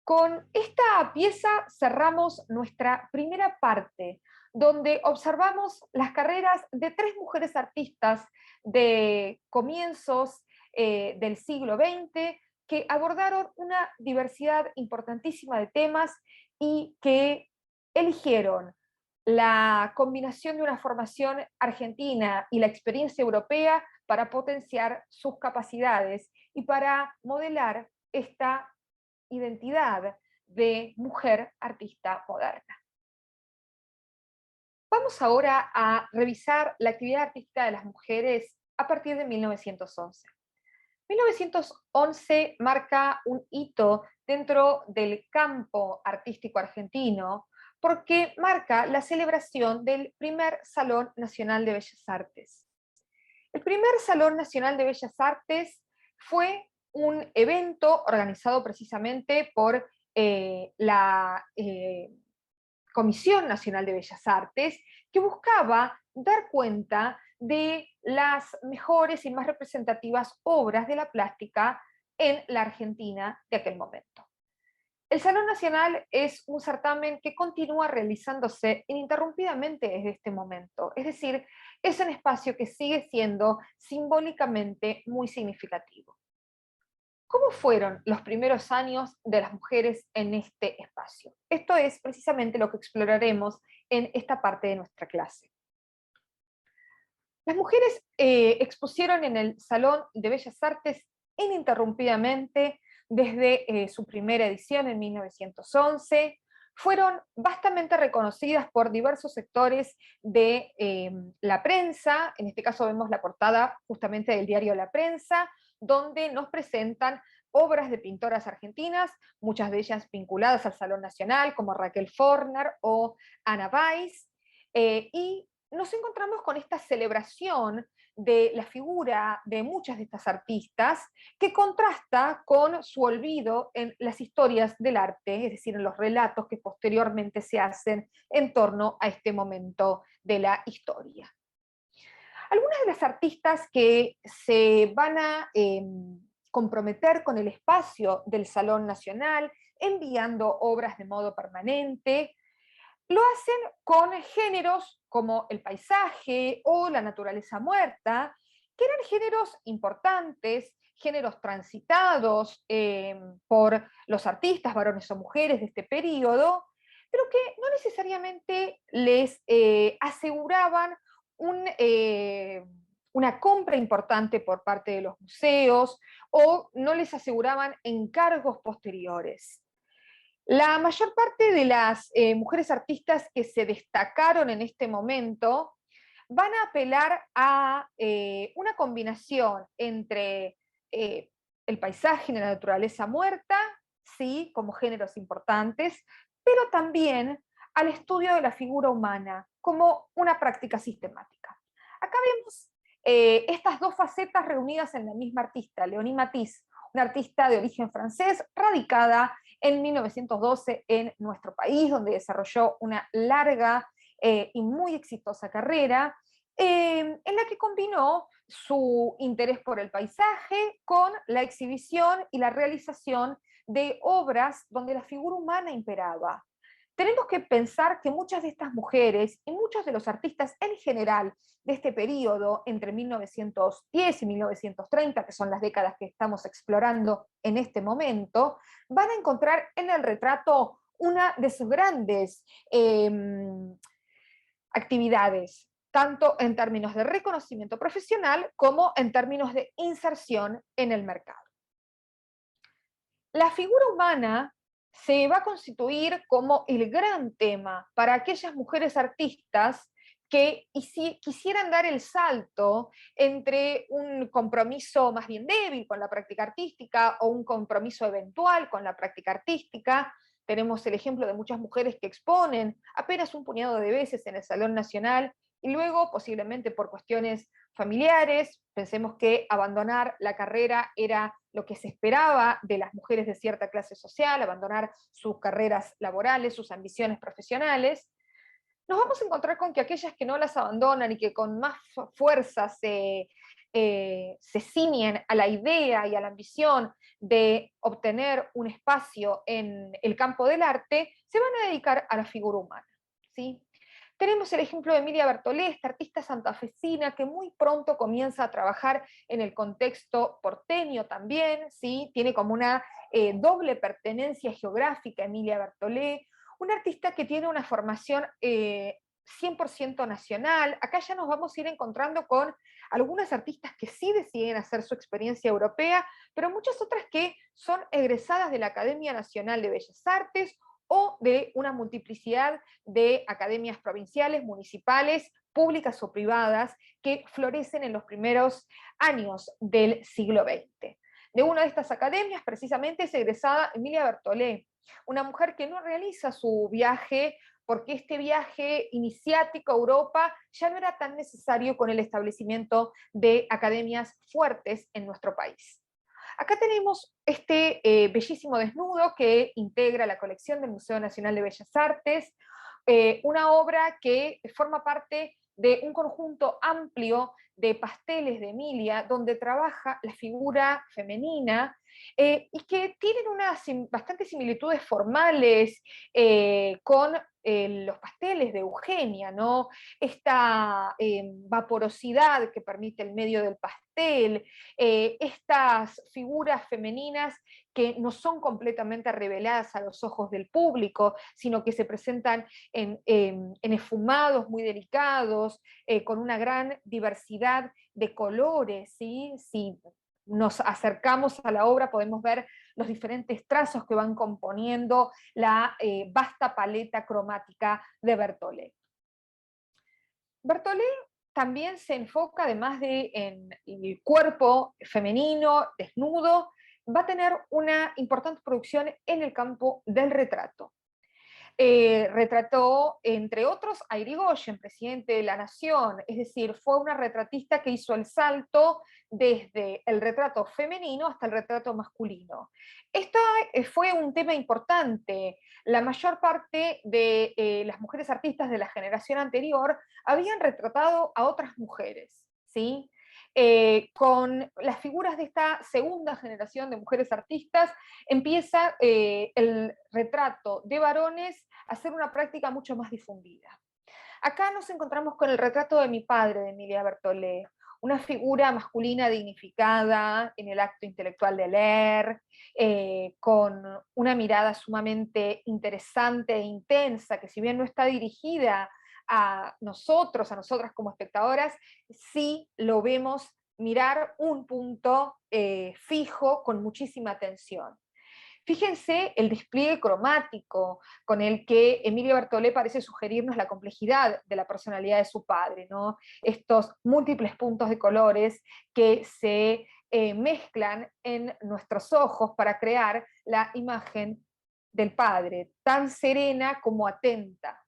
Con esta pieza cerramos nuestra primera parte, donde observamos las carreras de tres mujeres artistas de comienzos del siglo XX que abordaron una diversidad importantísima de temas y que eligieron la combinación de una formación argentina y la experiencia europea para potenciar sus capacidades y para modelar esta identidad de mujer artista moderna. Vamos ahora a revisar la actividad artística de las mujeres a partir de 1911. 1911 marca un hito dentro del campo artístico argentino porque marca la celebración del primer Salón Nacional de Bellas Artes. El primer Salón Nacional de Bellas Artes fue un evento organizado precisamente por la Comisión Nacional de Bellas Artes, que buscaba dar cuenta de las mejores y más representativas obras de la plástica en la Argentina de aquel momento. El Salón Nacional es un certamen que continúa realizándose ininterrumpidamente desde este momento, es decir, es un espacio que sigue siendo simbólicamente muy significativo. ¿Cómo fueron los primeros años de las mujeres en este espacio? Esto es precisamente lo que exploraremos en esta parte de nuestra clase. Las mujeres expusieron en el Salón de Bellas Artes ininterrumpidamente desde su primera edición en 1911, fueron bastante reconocidas por diversos sectores de la prensa. En este caso vemos la portada justamente del diario La Prensa, donde nos presentan obras de pintoras argentinas, muchas de ellas vinculadas al Salón Nacional, como Raquel Forner o Ana Weiss, y nos encontramos con esta celebración de la figura de muchas de estas artistas que contrasta con su olvido en las historias del arte, es decir, en los relatos que posteriormente se hacen en torno a este momento de la historia. Algunas de las artistas que se van a comprometer con el espacio del Salón Nacional, enviando obras de modo permanente, lo hacen con géneros como el paisaje o la naturaleza muerta, que eran géneros importantes, géneros transitados por los artistas, varones o mujeres de este periodo, pero que no necesariamente les aseguraban una compra importante por parte de los museos o no les aseguraban encargos posteriores. La mayor parte de las mujeres artistas que se destacaron en este momento van a apelar a una combinación entre el paisaje y la naturaleza muerta, sí, como géneros importantes, pero también al estudio de la figura humana como una práctica sistemática. Acá vemos estas dos facetas reunidas en la misma artista, Léonie Matisse, una artista de origen francés, radicada en 1912 en nuestro país, donde desarrolló una larga y muy exitosa carrera, en la que combinó su interés por el paisaje con la exhibición y la realización de obras donde la figura humana imperaba. Tenemos que pensar que muchas de estas mujeres y muchos de los artistas en general de este periodo, entre 1910 y 1930, que son las décadas que estamos explorando en este momento, van a encontrar en el retrato una de sus grandes actividades. tanto en términos de reconocimiento profesional como en términos de inserción en el mercado. La figura humana se va a constituir como el gran tema para aquellas mujeres artistas que quisieran dar el salto entre un compromiso más bien débil con la práctica artística o un compromiso eventual con la práctica artística. Tenemos el ejemplo de muchas mujeres que exponen apenas un puñado de veces en el Salón Nacional y luego, posiblemente por cuestiones familiares, pensemos que abandonar la carrera era lo que se esperaba de las mujeres de cierta clase social, abandonar sus carreras laborales, sus ambiciones profesionales, nos vamos a encontrar con que aquellas que no las abandonan y que con más fuerza se ciñen a la idea y a la ambición de obtener un espacio en el campo del arte, se van a dedicar a la figura humana, ¿sí? Tenemos el ejemplo de Emilia Bertolé, esta artista santafesina que muy pronto comienza a trabajar en el contexto porteño también, ¿sí? Tiene como una doble pertenencia geográfica Emilia Bertolé, una artista que tiene una formación 100% nacional. Acá ya nos vamos a ir encontrando con algunas artistas que sí deciden hacer su experiencia europea, pero muchas otras que son egresadas de la Academia Nacional de Bellas Artes o de una multiplicidad de academias provinciales, municipales, públicas o privadas, que florecen en los primeros años del siglo XX. De una de estas academias, precisamente, es egresada Emilia Bertolé, una mujer que no realiza su viaje porque este viaje iniciático a Europa ya no era tan necesario con el establecimiento de academias fuertes en nuestro país. Acá tenemos este bellísimo desnudo que integra la colección del Museo Nacional de Bellas Artes, una obra que forma parte de un conjunto amplio de pasteles de Emilia, donde trabaja la figura femenina y que tienen unas bastantes similitudes formales con los pasteles de Eugenia, ¿no? Esta vaporosidad que permite el medio del pastel, estas figuras femeninas que no son completamente reveladas a los ojos del público, sino que se presentan en esfumados muy delicados, con una gran diversidad de colores, ¿sí? Si nos acercamos a la obra podemos ver los diferentes trazos que van componiendo la vasta paleta cromática de Bertollet. Bertollet también se enfoca, además de en el cuerpo femenino, desnudo, va a tener una importante producción en el campo del retrato. Retrató, entre otros, a Irigoyen, presidente de la Nación, es decir, fue una retratista que hizo el salto desde el retrato femenino hasta el retrato masculino. Esto fue un tema importante. La mayor parte de las mujeres artistas de la generación anterior habían retratado a otras mujeres, ¿sí? Con las figuras de esta segunda generación de mujeres artistas empieza el retrato de varones a ser una práctica mucho más difundida. Acá nos encontramos con el retrato de mi padre, de Emilia Bertollet, una figura masculina dignificada en el acto intelectual de leer, con una mirada sumamente interesante e intensa, que si bien no está dirigida a nosotros, a nosotras como espectadoras, sí lo vemos mirar un punto fijo con muchísima atención. Fíjense el despliegue cromático con el que Emilio Bertollet parece sugerirnos la complejidad de la personalidad de su padre, ¿no? Estos múltiples puntos de colores que se mezclan en nuestros ojos para crear la imagen del padre, tan serena como atenta.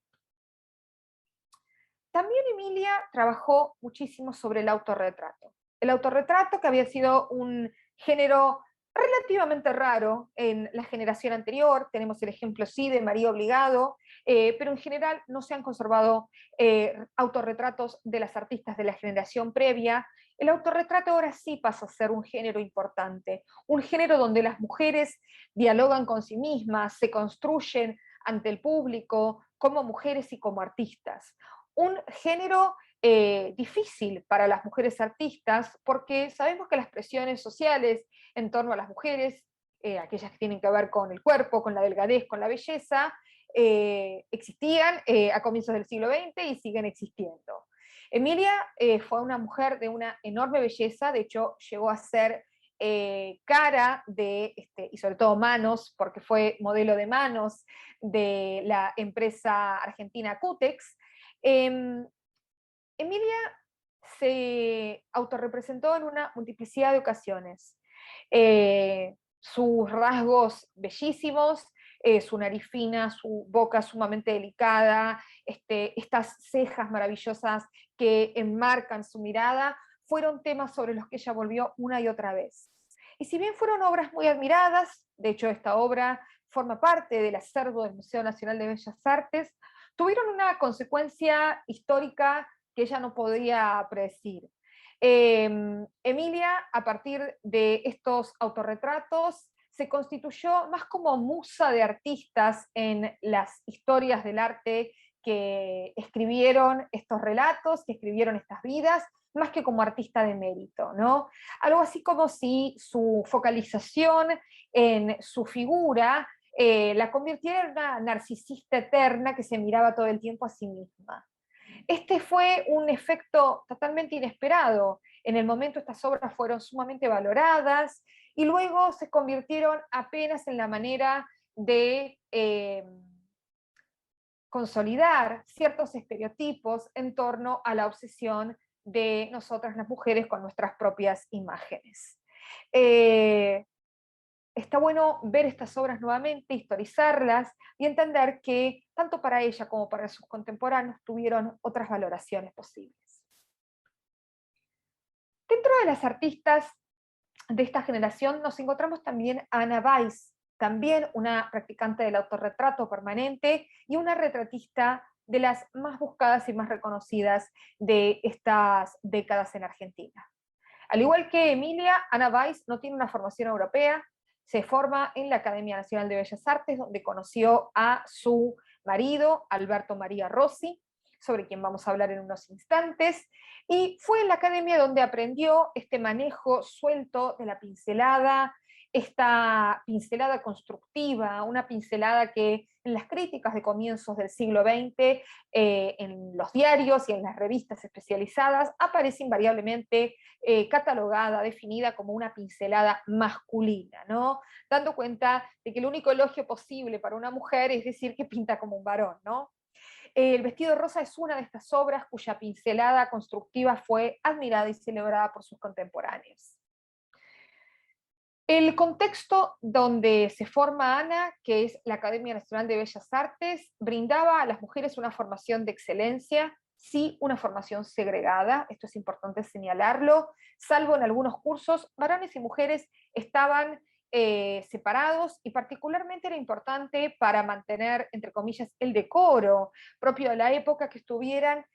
También Emilia trabajó muchísimo sobre el autorretrato. El autorretrato, que había sido un género relativamente raro en la generación anterior, tenemos el ejemplo sí de María Obligado, pero en general no se han conservado autorretratos de las artistas de la generación previa. El autorretrato ahora sí pasa a ser un género importante, un género donde las mujeres dialogan con sí mismas, se construyen ante el público como mujeres y como artistas. Un género difícil para las mujeres artistas, porque sabemos que las presiones sociales en torno a las mujeres, aquellas que tienen que ver con el cuerpo, con la delgadez, con la belleza, existían a comienzos del siglo XX y siguen existiendo. Emilia fue una mujer de una enorme belleza, de hecho llegó a ser cara de, y sobre todo manos, porque fue modelo de manos de la empresa argentina Cutex. Emilia se autorrepresentó en una multiplicidad de ocasiones. Sus rasgos bellísimos, su nariz fina, su boca sumamente delicada, estas cejas maravillosas que enmarcan su mirada, fueron temas sobre los que ella volvió una y otra vez. Y si bien fueron obras muy admiradas, de hecho esta obra forma parte del acervo del Museo Nacional de Bellas Artes, tuvieron una consecuencia histórica que ella no podía predecir. Emilia, a partir de estos autorretratos, se constituyó más como musa de artistas en las historias del arte que escribieron estos relatos, que escribieron estas vidas, más que como artista de mérito, ¿no? Algo así como si su focalización en su figura la convirtiera en una narcisista eterna que se miraba todo el tiempo a sí misma. Este fue un efecto totalmente inesperado. En el momento estas obras fueron sumamente valoradas y luego se convirtieron apenas en la manera de consolidar ciertos estereotipos en torno a la obsesión de nosotras las mujeres con nuestras propias imágenes. Está bueno ver estas obras nuevamente, historizarlas y entender que tanto para ella como para sus contemporáneos tuvieron otras valoraciones posibles. Dentro de las artistas de esta generación nos encontramos también a Anna Weiss, también una practicante del autorretrato permanente y una retratista de las más buscadas y más reconocidas de estas décadas en Argentina. Al igual que Emilia, Anna Weiss no tiene una formación europea, se forma en la Academia Nacional de Bellas Artes, donde conoció a su marido, Alberto María Rossi, sobre quien vamos a hablar en unos instantes, y fue en la academia donde aprendió este manejo suelto de la pincelada, esta pincelada constructiva, una pincelada que en las críticas de comienzos del siglo XX, en los diarios y en las revistas especializadas, aparece invariablemente catalogada, definida como una pincelada masculina, ¿no? Dando cuenta de que el único elogio posible para una mujer es decir que pinta como un varón, ¿no? El vestido rosa es una de estas obras cuya pincelada constructiva fue admirada y celebrada por sus contemporáneos. El contexto donde se forma Ana, que es la Academia Nacional de Bellas Artes, brindaba a las mujeres una formación de excelencia, sí una formación segregada, esto es importante señalarlo, salvo en algunos cursos, varones y mujeres estaban separados y particularmente era importante para mantener, entre comillas, el decoro propio de la época que estuvieran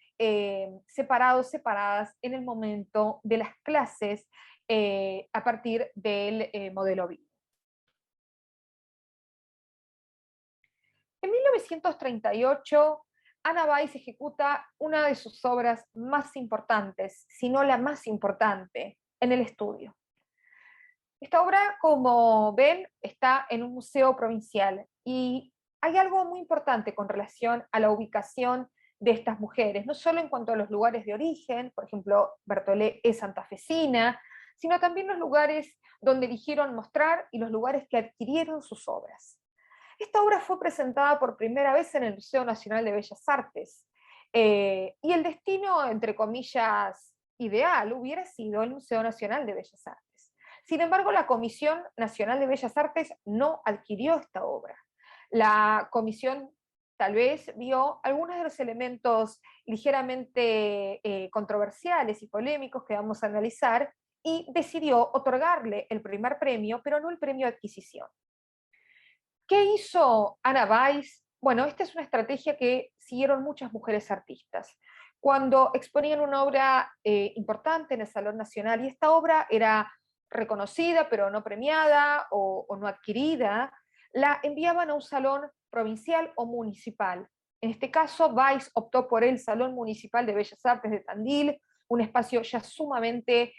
separadas en el momento de las clases a partir del modelo vivo. En 1938, Anna Weiss ejecuta una de sus obras más importantes, si no la más importante, en el estudio. Esta obra, como ven, está en un museo provincial y hay algo muy importante con relación a la ubicación de estas mujeres, no solo en cuanto a los lugares de origen, por ejemplo, Bertollet es santafesina, sino también los lugares donde eligieron mostrar y los lugares que adquirieron sus obras. Esta obra fue presentada por primera vez en el Museo Nacional de Bellas Artes, y el destino, entre comillas, ideal hubiera sido el Museo Nacional de Bellas Artes. Sin embargo, la Comisión Nacional de Bellas Artes no adquirió esta obra. La comisión tal vez vio algunos de los elementos ligeramente controversiales y polémicos que vamos a analizar y decidió otorgarle el primer premio, pero no el premio de adquisición. ¿Qué hizo Anna Weiss? Bueno, esta es una estrategia que siguieron muchas mujeres artistas. Cuando exponían una obra importante en el Salón Nacional y esta obra era reconocida pero no premiada o no adquirida, la enviaban a un salón provincial o municipal. En este caso, Weiss optó por el Salón Municipal de Bellas Artes de Tandil, un espacio ya sumamente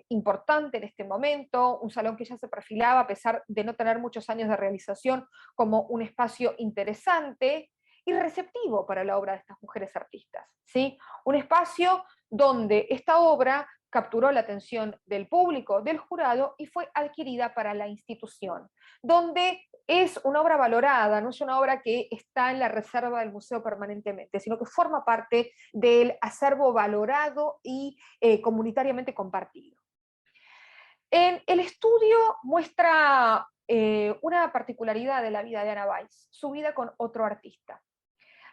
importante en este momento, un salón que ya se perfilaba, a pesar de no tener muchos años de realización, como un espacio interesante. y receptivo para la obra de estas mujeres artistas, ¿sí? Un espacio donde esta obra capturó la atención del público, del jurado, y fue adquirida para la institución, donde es una obra valorada, no es una obra que está en la reserva del museo permanentemente, sino que forma parte del acervo valorado y comunitariamente compartido. En el estudio muestra una particularidad de la vida de Ana Weiss, su vida con otro artista.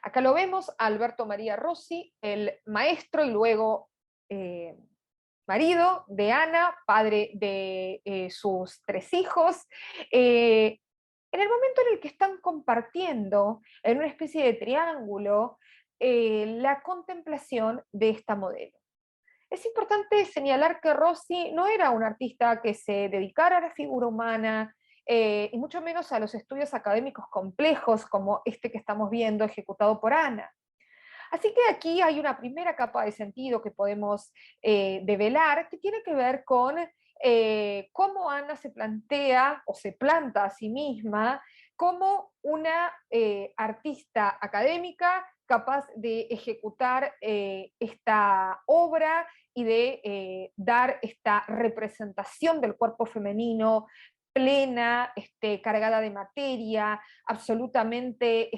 Acá lo vemos a Alberto María Rossi, el maestro y luego marido de Ana, padre de sus 3 hijos, en el momento en el que están compartiendo en una especie de triángulo la contemplación de esta modelo. Es importante señalar que Rossi no era un artista que se dedicara a la figura humana, y mucho menos a los estudios académicos complejos como este que estamos viendo ejecutado por Ana. Así que aquí hay una primera capa de sentido que podemos develar, que tiene que ver con cómo Ana se plantea o se planta a sí misma como una artista académica capaz de ejecutar esta obra y de dar esta representación del cuerpo femenino plena, cargada de materia, absolutamente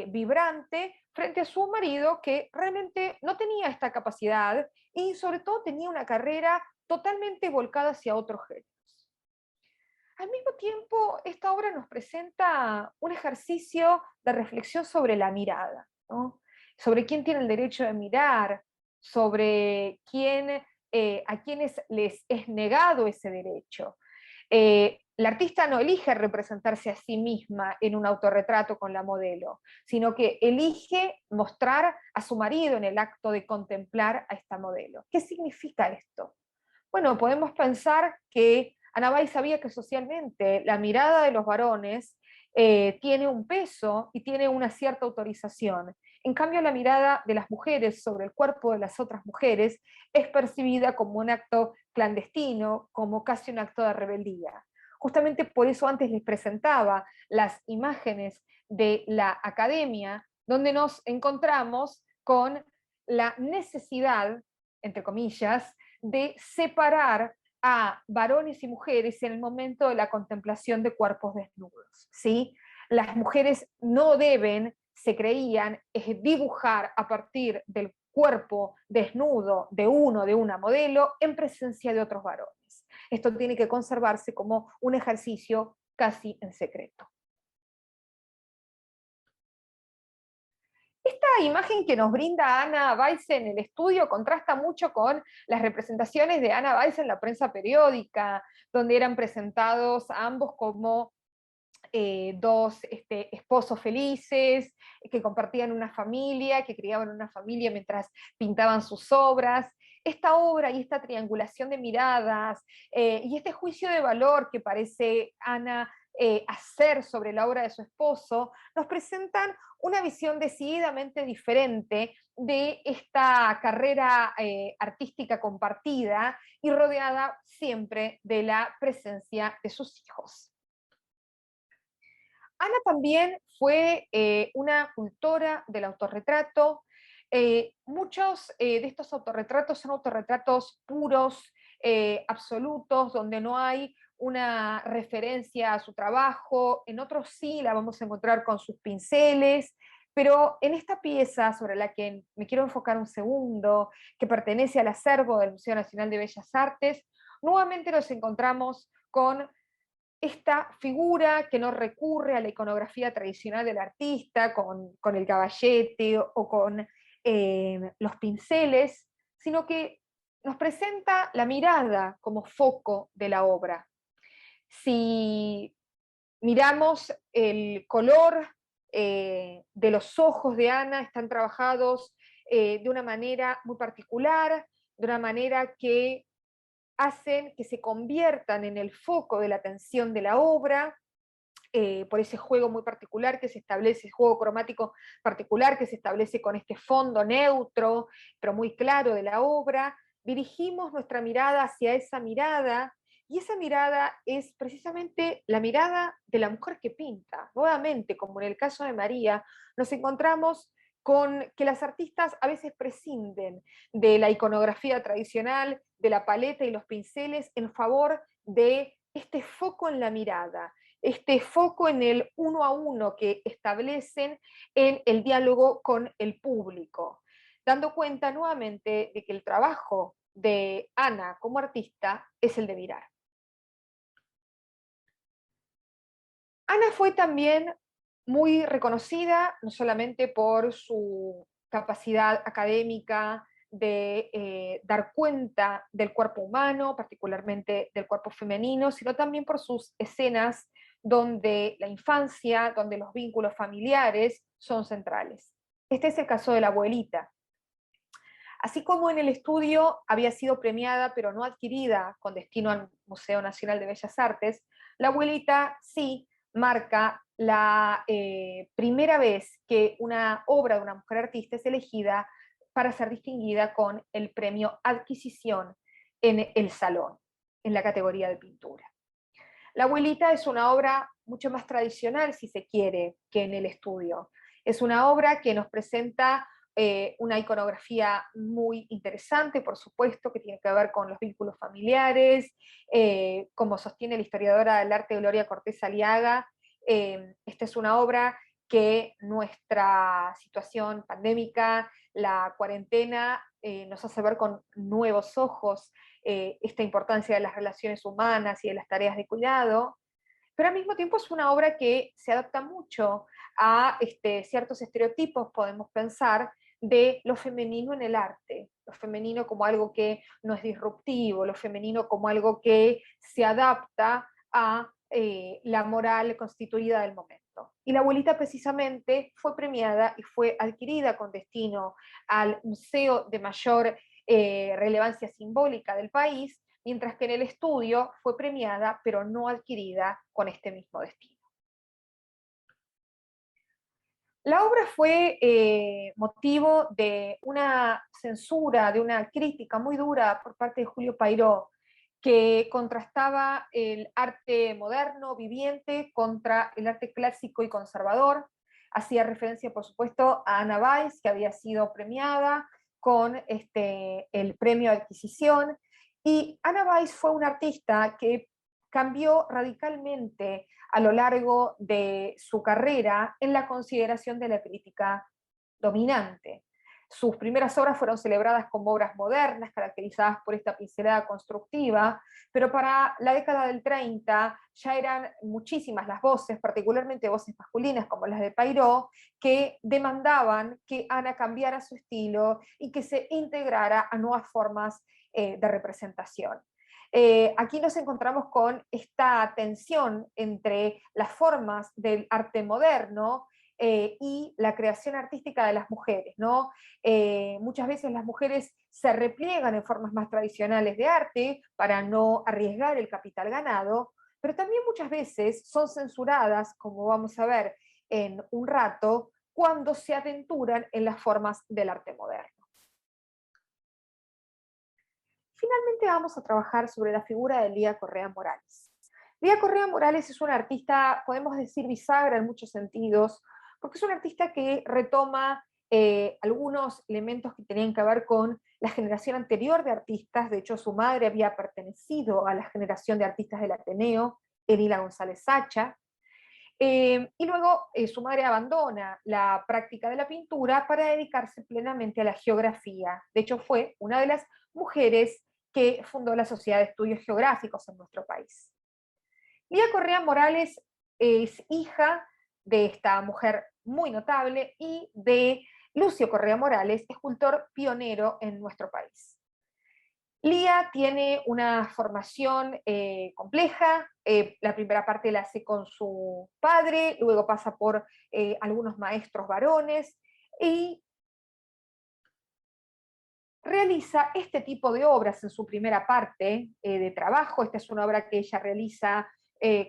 vibrante, frente a su marido que realmente no tenía esta capacidad y sobre todo tenía una carrera totalmente volcada hacia otros géneros. Al mismo tiempo, esta obra nos presenta un ejercicio de reflexión sobre la mirada, ¿no? Sobre quién tiene el derecho de mirar, sobre quién, a quienes les es negado ese derecho. La artista no elige representarse a sí misma en un autorretrato con la modelo, sino que elige mostrar a su marido en el acto de contemplar a esta modelo. ¿Qué significa esto? Bueno, podemos pensar que Ana Weiss sabía que socialmente la mirada de los varones tiene un peso y tiene una cierta autorización. En cambio, la mirada de las mujeres sobre el cuerpo de las otras mujeres es percibida como un acto clandestino, como casi un acto de rebeldía. Justamente por eso antes les presentaba las imágenes de la academia, donde nos encontramos con la necesidad, entre comillas, de separar a varones y mujeres en el momento de la contemplación de cuerpos desnudos, ¿sí? Las mujeres no deben, se creían, dibujar a partir del cuerpo desnudo de una modelo en presencia de otros varones. Esto tiene que conservarse como un ejercicio casi en secreto. Esta imagen que nos brinda Ana Weiss en el estudio contrasta mucho con las representaciones de Ana Weiss en la prensa periódica, donde eran presentados a ambos como dos esposos felices, que compartían una familia, que criaban una familia mientras pintaban sus obras. Esta obra y esta triangulación de miradas y este juicio de valor que parece Ana hacer sobre la obra de su esposo, nos presentan una visión decididamente diferente de esta carrera artística compartida y rodeada siempre de la presencia de sus hijos. Ana también fue una cultora del autorretrato. Muchos de estos autorretratos son autorretratos puros, absolutos, donde no hay una referencia a su trabajo. En otros sí la vamos a encontrar con sus pinceles, pero en esta pieza sobre la que me quiero enfocar un segundo, que pertenece al acervo del Museo Nacional de Bellas Artes, nuevamente nos encontramos con esta figura que no recurre a la iconografía tradicional del artista, con el caballete o con los pinceles, sino que nos presenta la mirada como foco de la obra. Si miramos el color de los ojos de Ana, están trabajados de una manera muy particular, de una manera que hacen que se conviertan en el foco de la atención de la obra, por ese juego muy particular que se establece, ese juego cromático particular que se establece con este fondo neutro, pero muy claro de la obra. Dirigimos nuestra mirada hacia esa mirada y esa mirada es precisamente la mirada de la mujer que pinta. Nuevamente, como en el caso de María, nos encontramos con que las artistas a veces prescinden de la iconografía tradicional, de la paleta y los pinceles en favor de este foco en la mirada, este foco en el uno a uno que establecen en el diálogo con el público, dando cuenta nuevamente de que el trabajo de Ana como artista es el de mirar. Ana fue también muy reconocida, no solamente por su capacidad académica de dar cuenta del cuerpo humano, particularmente del cuerpo femenino, sino también por sus escenas donde la infancia, donde los vínculos familiares son centrales. Este es el caso de la abuelita. Así como en el estudio había sido premiada pero no adquirida con destino al Museo Nacional de Bellas Artes, la abuelita sí marca la primera vez que una obra de una mujer artista es elegida para ser distinguida con el premio Adquisición en el Salón, en la categoría de pintura. La abuelita es una obra mucho más tradicional, si se quiere, que en el estudio. Es una obra que nos presenta una iconografía muy interesante, por supuesto, que tiene que ver con los vínculos familiares, como sostiene la historiadora del arte Gloria Cortés Aliaga. Esta es una obra que nuestra situación pandémica, la cuarentena, nos hace ver con nuevos ojos esta importancia de las relaciones humanas y de las tareas de cuidado, pero al mismo tiempo es una obra que se adapta mucho a ciertos estereotipos, podemos pensar, de lo femenino en el arte, lo femenino como algo que no es disruptivo, lo femenino como algo que se adapta a la moral constituida del momento. Y la abuelita precisamente fue premiada y fue adquirida con destino al museo de mayor relevancia simbólica del país, mientras que en el estudio fue premiada pero no adquirida con este mismo destino. La obra fue motivo de una censura, de una crítica muy dura por parte de Julio Pairó, que contrastaba el arte moderno, viviente, contra el arte clásico y conservador. Hacía referencia, por supuesto, a Ana Weiss, que había sido premiada con el premio de adquisición. Y Ana Weiss fue una artista que cambió radicalmente a lo largo de su carrera en la consideración de la crítica dominante. Sus primeras obras fueron celebradas como obras modernas, caracterizadas por esta pincelada constructiva, pero para la década del 30 ya eran muchísimas las voces, particularmente voces masculinas como las de Pairó, que demandaban que Ana cambiara su estilo y que se integrara a nuevas formas de representación. Aquí nos encontramos con esta tensión entre las formas del arte moderno y la creación artística de las mujeres, ¿no? Muchas veces las mujeres se repliegan en formas más tradicionales de arte para no arriesgar el capital ganado, pero también muchas veces son censuradas, como vamos a ver en un rato, cuando se aventuran en las formas del arte moderno. Finalmente vamos a trabajar sobre la figura de Lía Correa Morales. Lía Correa Morales es una artista, podemos decir, bisagra en muchos sentidos, porque es una artista que retoma algunos elementos que tenían que ver con la generación anterior de artistas. De hecho, su madre había pertenecido a la generación de artistas del Ateneo, Elila González Sacha, y luego su madre abandona la práctica de la pintura para dedicarse plenamente a la geografía. De hecho, fue una de las mujeres que fundó la Sociedad de Estudios Geográficos en nuestro país. Lía Correa Morales es hija de esta mujer muy notable y de Lucio Correa Morales, escultor pionero en nuestro país. Lía tiene una formación compleja, la primera parte la hace con su padre, luego pasa por algunos maestros varones y realiza este tipo de obras en su primera parte de trabajo. Esta es una obra que ella realiza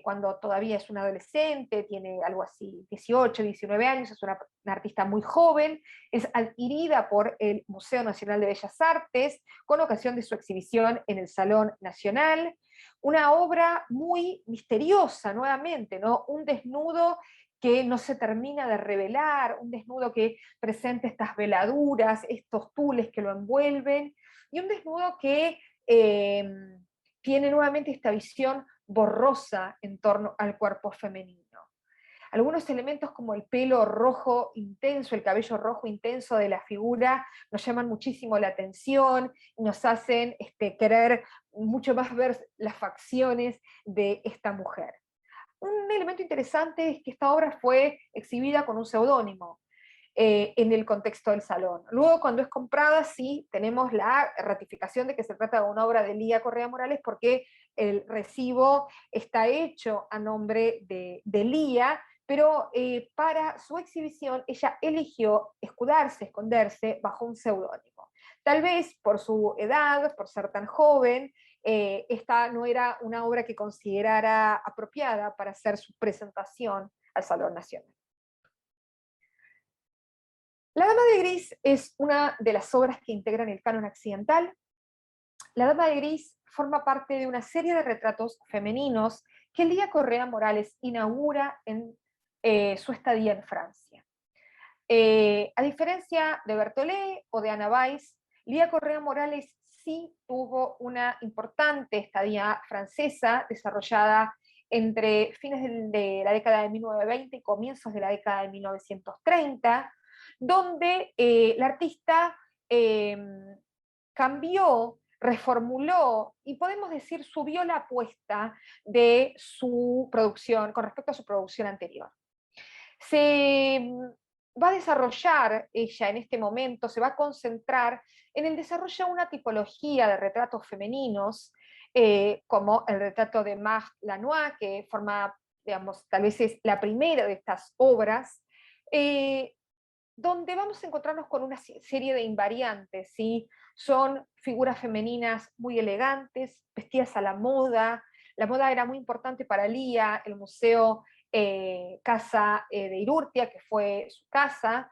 cuando todavía es una adolescente, tiene algo así, 18, 19 años, es una artista muy joven, es adquirida por el Museo Nacional de Bellas Artes con ocasión de su exhibición en el Salón Nacional, una obra muy misteriosa nuevamente, ¿no? Un desnudo que no se termina de revelar, un desnudo que presenta estas veladuras, estos tules que lo envuelven, y un desnudo que tiene nuevamente esta visión borrosa en torno al cuerpo femenino. Algunos elementos como el pelo rojo intenso, el cabello rojo intenso de la figura nos llaman muchísimo la atención y nos hacen querer mucho más ver las facciones de esta mujer. Un elemento interesante es que esta obra fue exhibida con un seudónimo en el contexto del salón. Luego, cuando es comprada, sí tenemos la ratificación de que se trata de una obra de Lía Correa Morales, porque el recibo está hecho a nombre de Lía, pero para su exhibición ella eligió esconderse bajo un seudónimo. Tal vez por su edad, por ser tan joven, esta no era una obra que considerara apropiada para hacer su presentación al Salón Nacional. La Dama de Gris es una de las obras que integran el canon accidental. La Dama de Gris forma parte de una serie de retratos femeninos que Lía Correa Morales inaugura en su estadía en Francia. A diferencia de Berthollet o de Anna Weiss, Lía Correa Morales sí tuvo una importante estadía francesa desarrollada entre fines de la década de 1920 y comienzos de la década de 1930, donde la artista cambió, reformuló y podemos decir subió la apuesta de su producción con respecto a su producción anterior. Se va a desarrollar ella en este momento, se va a concentrar en el desarrollo de una tipología de retratos femeninos, como el retrato de Marthe Lanois, que forma, digamos, tal vez es la primera de estas obras, donde vamos a encontrarnos con una serie de invariantes, ¿sí? Son figuras femeninas muy elegantes, vestidas a la moda era muy importante para Lía, el Museo Casa de Irurtia, que fue su casa,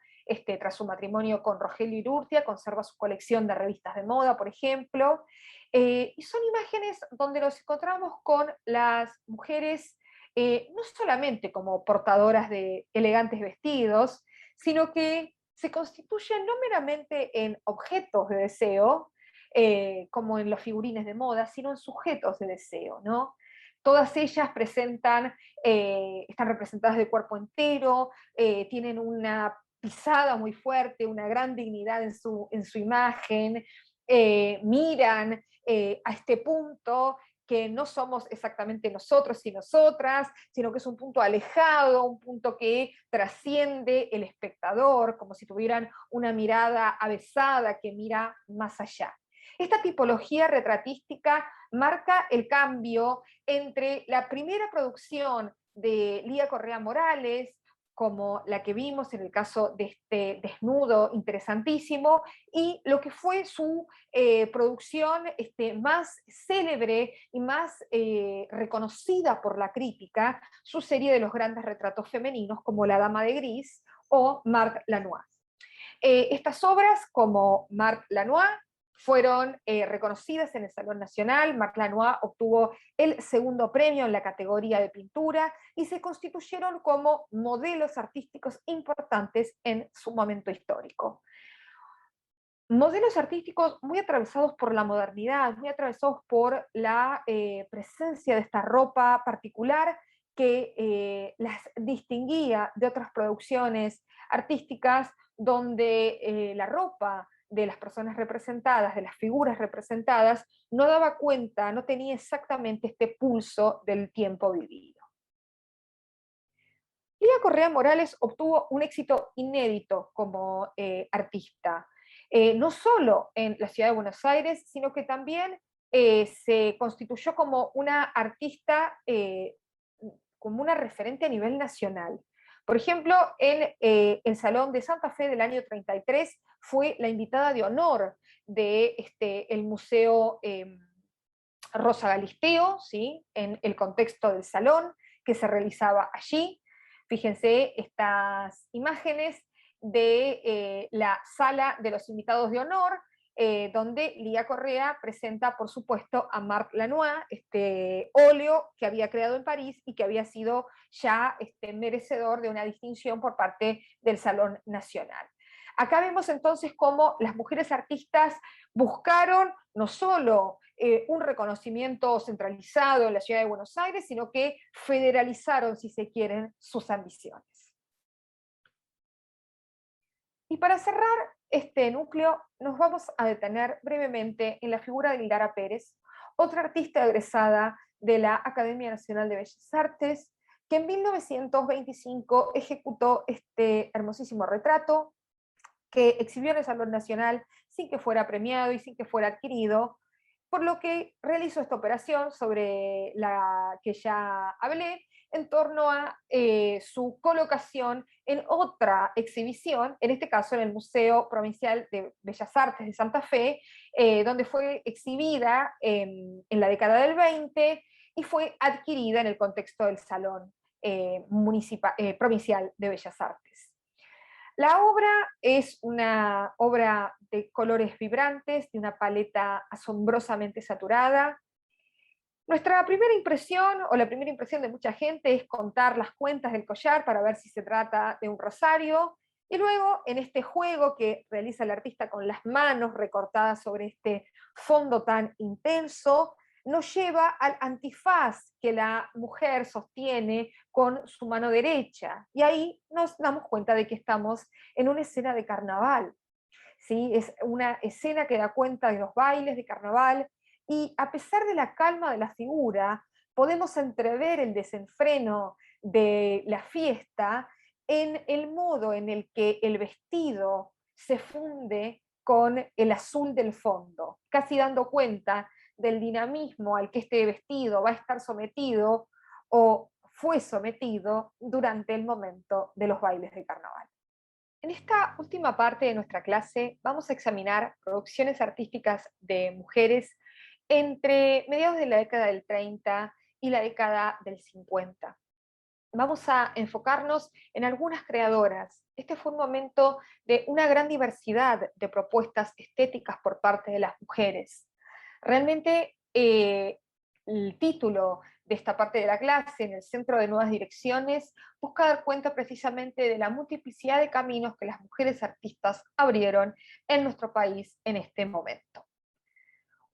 tras su matrimonio con Rogelio Irurtia, conserva su colección de revistas de moda, por ejemplo, y son imágenes donde nos encontramos con las mujeres no solamente como portadoras de elegantes vestidos, sino que se constituyen no meramente en objetos de deseo, como en los figurines de moda, sino en sujetos de deseo, ¿no? Todas ellas están representadas de cuerpo entero, tienen una pisada muy fuerte, una gran dignidad en su imagen, miran a este punto que no somos exactamente nosotros y nosotras, sino que es un punto alejado, un punto que trasciende el espectador, como si tuvieran una mirada avesada que mira más allá. Esta tipología retratística marca el cambio entre la primera producción de Lía Correa Morales, como la que vimos en el caso de este desnudo interesantísimo, y lo que fue su producción más célebre y más reconocida por la crítica, su serie de los grandes retratos femeninos, como La Dama de Gris o Marthe Lanois. Estas obras, como Marthe Lanois, fueron reconocidas en el Salón Nacional. Marthe Lanois obtuvo el segundo premio en la categoría de pintura y se constituyeron como modelos artísticos importantes en su momento histórico. Modelos artísticos muy atravesados por la modernidad, muy atravesados por la presencia de esta ropa particular que las distinguía de otras producciones artísticas donde la ropa de las personas representadas, de las figuras representadas, no daba cuenta, no tenía exactamente este pulso del tiempo vivido. Lía Correa Morales obtuvo un éxito inédito como artista, no solo en la ciudad de Buenos Aires, sino que también se constituyó como una artista, como una referente a nivel nacional. Por ejemplo, en el Salón de Santa Fe del año 33 fue la invitada de honor de el Museo Rosa Galisteo, ¿sí? En el contexto del salón que se realizaba allí. Fíjense estas imágenes de la sala de los invitados de honor, donde Lía Correa presenta, por supuesto, a Marc Lanois, este óleo que había creado en París y que había sido ya merecedor de una distinción por parte del Salón Nacional. Acá vemos entonces cómo las mujeres artistas buscaron no solo un reconocimiento centralizado en la ciudad de Buenos Aires, sino que federalizaron, si se quieren, sus ambiciones. Y para cerrar este núcleo, nos vamos a detener brevemente en la figura de Lara Pérez, otra artista egresada de la Academia Nacional de Bellas Artes, que en 1925 ejecutó este hermosísimo retrato, que exhibió en el Salón Nacional sin que fuera premiado y sin que fuera adquirido, por lo que realizó esta operación sobre la que ya hablé, en torno a su colocación en otra exhibición, en este caso en el Museo Provincial de Bellas Artes de Santa Fe, donde fue exhibida en la década del 20 y fue adquirida en el contexto del Salón Provincial de Bellas Artes. La obra es una obra de colores vibrantes, de una paleta asombrosamente saturada. Nuestra primera impresión, o la primera impresión de mucha gente, es contar las cuentas del collar para ver si se trata de un rosario, y luego en este juego que realiza el artista con las manos recortadas sobre este fondo tan intenso, nos lleva al antifaz que la mujer sostiene con su mano derecha. Y ahí nos damos cuenta de que estamos en una escena de carnaval. ¿Sí? Es una escena que da cuenta de los bailes de carnaval, y a pesar de la calma de la figura, podemos entrever el desenfreno de la fiesta en el modo en el que el vestido se funde con el azul del fondo, casi dando cuenta del dinamismo al que este vestido va a estar sometido o fue sometido durante el momento de los bailes de carnaval. En esta última parte de nuestra clase vamos a examinar producciones artísticas de mujeres entre mediados de la década del 30 y la década del 50. Vamos a enfocarnos en algunas creadoras. Este fue un momento de una gran diversidad de propuestas estéticas por parte de las mujeres. Realmente el título de esta parte de la clase, en el Centro de Nuevas Direcciones, busca dar cuenta precisamente de la multiplicidad de caminos que las mujeres artistas abrieron en nuestro país en este momento.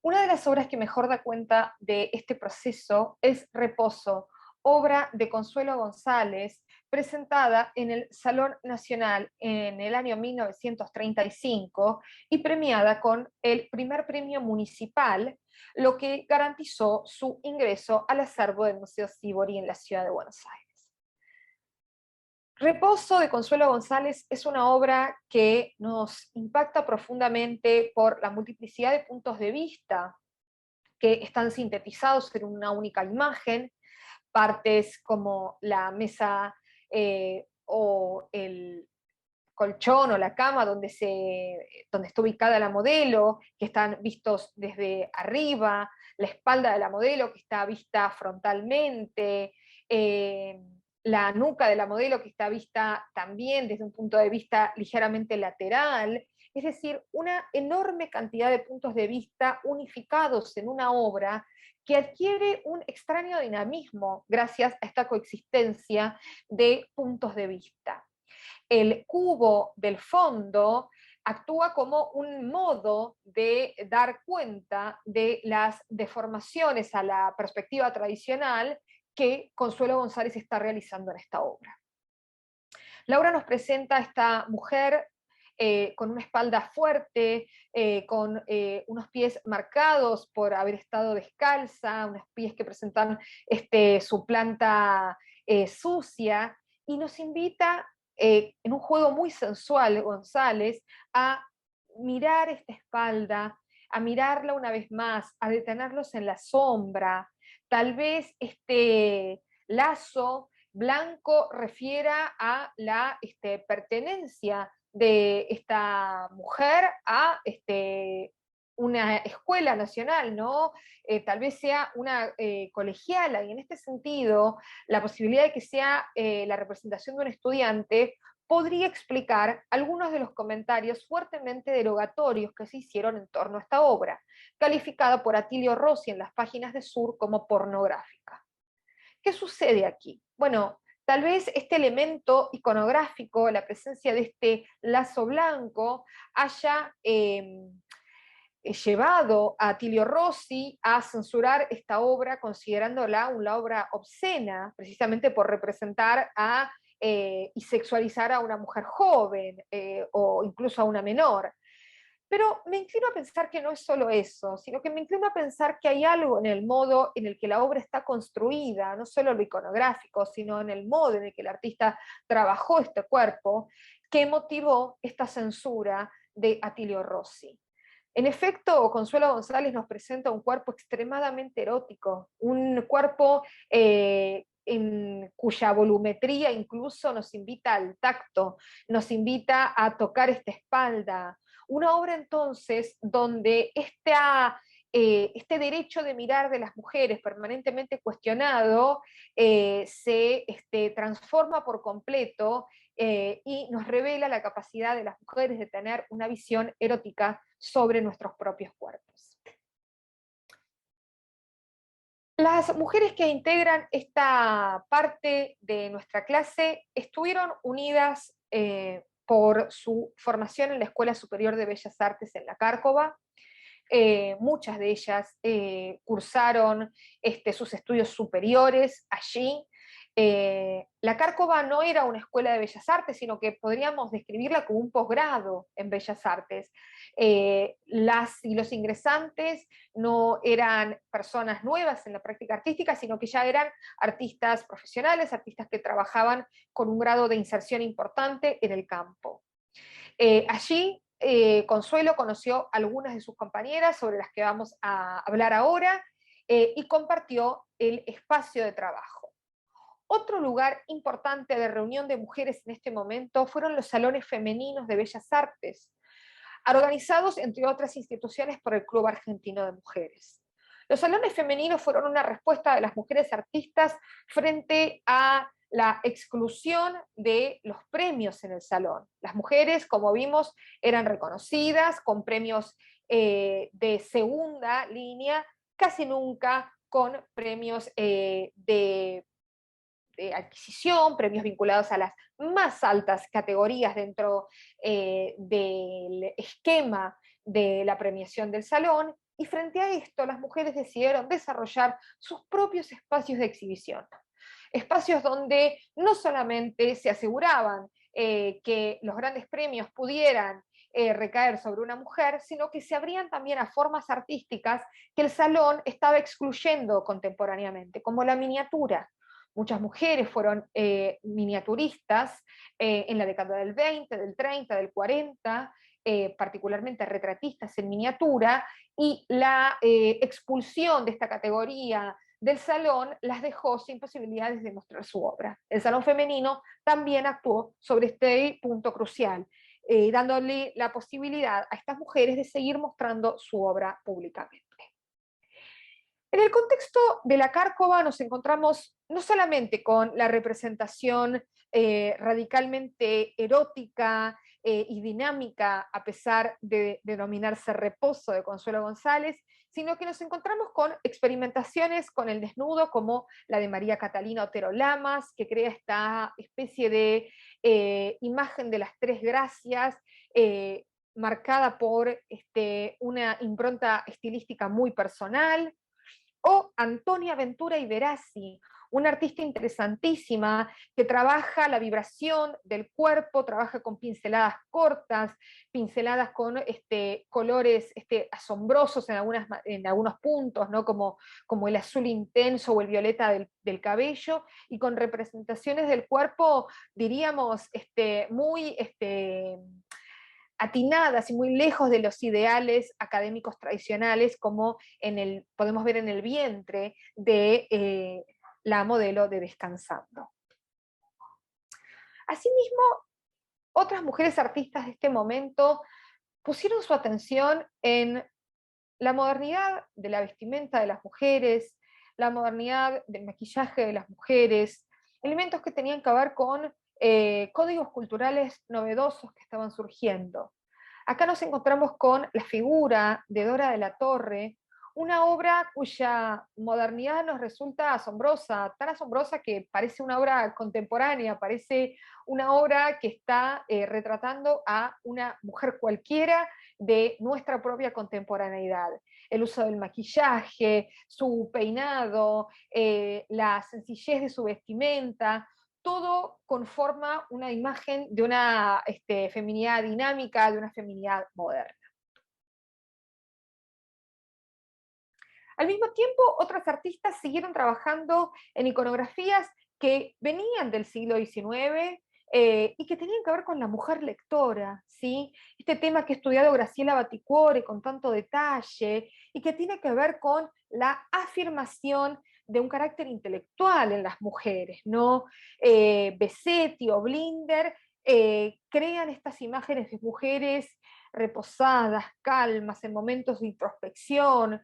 Una de las obras que mejor da cuenta de este proceso es Reposo, obra de Consuelo González, presentada en el Salón Nacional en el año 1935 y premiada con el primer premio municipal, lo que garantizó su ingreso al acervo del Museo Sívori en la ciudad de Buenos Aires. Reposo de Consuelo González es una obra que nos impacta profundamente por la multiplicidad de puntos de vista que están sintetizados en una única imagen, partes como la mesa o el colchón o la cama donde está ubicada la modelo, que están vistos desde arriba, la espalda de la modelo que está vista frontalmente, la nuca de la modelo que está vista también desde un punto de vista ligeramente lateral, es decir, una enorme cantidad de puntos de vista unificados en una obra que adquiere un extraño dinamismo gracias a esta coexistencia de puntos de vista. El cubo del fondo actúa como un modo de dar cuenta de las deformaciones a la perspectiva tradicional que Consuelo González está realizando en esta obra. La obra nos presenta a esta mujer con una espalda fuerte, con unos pies marcados por haber estado descalza, unos pies que presentan su planta sucia, y nos invita en un juego muy sensual, González, a mirar esta espalda, a mirarla una vez más, a detenerlos en la sombra. Tal vez este lazo blanco refiera a la pertenencia de esta mujer a una escuela nacional, ¿no? Tal vez sea una colegiala, y en este sentido, la posibilidad de que sea la representación de un estudiante podría explicar algunos de los comentarios fuertemente derogatorios que se hicieron en torno a esta obra, calificada por Atilio Rossi en las páginas de Sur como pornográfica. ¿Qué sucede aquí? Bueno, tal vez este elemento iconográfico, la presencia de este lazo blanco, haya llevado a Atilio Rossi a censurar esta obra considerándola una obra obscena, precisamente por representar y sexualizar a una mujer joven o incluso a una menor. Pero me inclino a pensar que no es solo eso, sino que me inclino a pensar que hay algo en el modo en el que la obra está construida, no solo lo iconográfico, sino en el modo en el que el artista trabajó este cuerpo, que motivó esta censura de Atilio Rossi. En efecto, Consuelo González nos presenta un cuerpo extremadamente erótico, un cuerpo en cuya volumetría incluso nos invita al tacto, nos invita a tocar esta espalda. Una obra entonces donde este derecho de mirar de las mujeres permanentemente cuestionado se transforma por completo y nos revela la capacidad de las mujeres de tener una visión erótica sobre nuestros propios cuerpos. Las mujeres que integran esta parte de nuestra clase estuvieron unidas por su formación en la Escuela Superior de Bellas Artes en la Cárcova. Muchas de ellas cursaron sus estudios superiores allí. La Cárcova no era una escuela de bellas artes, sino que podríamos describirla como un posgrado en bellas artes. Las y los ingresantes no eran personas nuevas en la práctica artística, sino que ya eran artistas profesionales, artistas que trabajaban con un grado de inserción importante en el campo. Allí Consuelo conoció a algunas de sus compañeras sobre las que vamos a hablar ahora y compartió el espacio de trabajo. Otro lugar importante de reunión de mujeres en este momento fueron los salones femeninos de bellas artes, organizados entre otras instituciones por el Club Argentino de Mujeres. Los salones femeninos fueron una respuesta de las mujeres artistas frente a la exclusión de los premios en el salón. Las mujeres, como vimos, eran reconocidas con premios de segunda línea, casi nunca con premios de adquisición, premios vinculados a las más altas categorías dentro del esquema de la premiación del salón, y frente a esto las mujeres decidieron desarrollar sus propios espacios de exhibición. Espacios donde no solamente se aseguraban que los grandes premios pudieran recaer sobre una mujer, sino que se abrían también a formas artísticas que el salón estaba excluyendo contemporáneamente, como la miniatura. Muchas mujeres fueron miniaturistas en la década del 20, del 30, del 40, particularmente retratistas en miniatura, y la expulsión de esta categoría del salón las dejó sin posibilidades de mostrar su obra. El salón femenino también actuó sobre este punto crucial, dándole la posibilidad a estas mujeres de seguir mostrando su obra públicamente. En el contexto de la Cárcova nos encontramos no solamente con la representación radicalmente erótica y dinámica, a pesar de denominarse Reposo de Consuelo González, sino que nos encontramos con experimentaciones con el desnudo, como la de María Catalina Otero Lamas, que crea esta especie de imagen de las tres gracias, marcada por una impronta estilística muy personal, o Antonia Ventura Iberazzi, una artista interesantísima que trabaja la vibración del cuerpo, trabaja con pinceladas cortas, pinceladas con colores asombrosos en algunos puntos, ¿no? como el azul intenso o el violeta del cabello, y con representaciones del cuerpo, diríamos, muy atinadas y muy lejos de los ideales académicos tradicionales, como podemos ver en el vientre de la modelo de Descansando. Asimismo, otras mujeres artistas de este momento pusieron su atención en la modernidad de la vestimenta de las mujeres, la modernidad del maquillaje de las mujeres, elementos que tenían que ver con códigos culturales novedosos que estaban surgiendo. Acá nos encontramos con la figura de Dora de la Torre, una obra cuya modernidad nos resulta asombrosa, tan asombrosa que parece una obra contemporánea, parece una obra que está retratando a una mujer cualquiera de nuestra propia contemporaneidad. El uso del maquillaje, su peinado, la sencillez de su vestimenta, todo conforma una imagen de una feminidad dinámica, de una feminidad moderna. Al mismo tiempo, otros artistas siguieron trabajando en iconografías que venían del siglo XIX y que tenían que ver con la mujer lectora, ¿sí? Este tema que ha estudiado Graciela Baticuore con tanto detalle y que tiene que ver con la afirmación de un carácter intelectual en las mujeres, ¿no? Besetti o Blinder crean estas imágenes de mujeres reposadas, calmas, en momentos de introspección,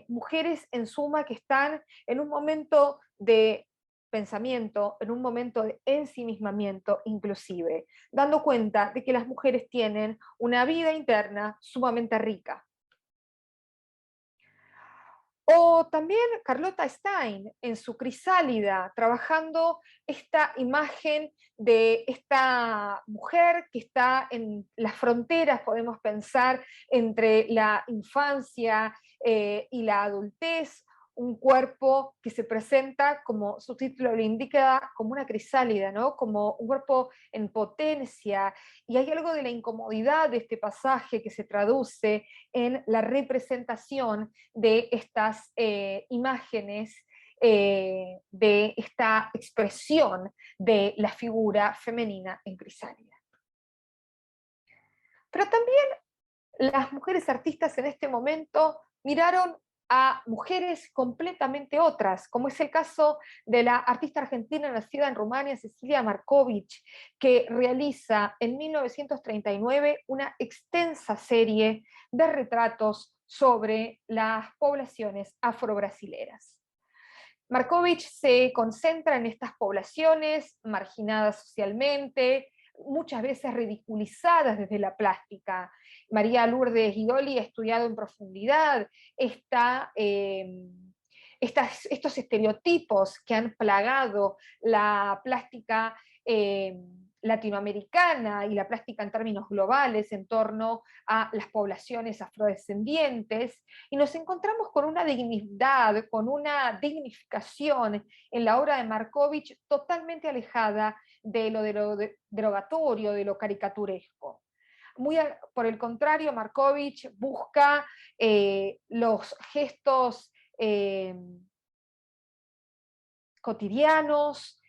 mujeres en suma que están en un momento de pensamiento, en un momento de ensimismamiento inclusive, dando cuenta de que las mujeres tienen una vida interna sumamente rica. O también Carlota Stein en su Crisálida, trabajando esta imagen de esta mujer que está en las fronteras, podemos pensar, entre la infancia y la adultez, un cuerpo que se presenta, como su título lo indica, como una crisálida, ¿no? Como un cuerpo en potencia, y hay algo de la incomodidad de este pasaje que se traduce en la representación de estas imágenes, de esta expresión de la figura femenina en Crisálida. Pero también las mujeres artistas en este momento miraron a mujeres completamente otras, como es el caso de la artista argentina nacida en Rumania, Cecilia Markovich, que realiza en 1939 una extensa serie de retratos sobre las poblaciones afrobrasileras. Markovich se concentra en estas poblaciones marginadas socialmente, muchas veces ridiculizadas desde la plástica. María Lourdes Guidoli ha estudiado en profundidad estos estereotipos que han plagado la plástica latinoamericana y la plástica en términos globales en torno a las poblaciones afrodescendientes, y nos encontramos con una dignidad, con una dignificación en la obra de Markovich totalmente alejada de lo derogatorio, de lo caricaturesco. Por el contrario, Markovich busca los gestos cotidianos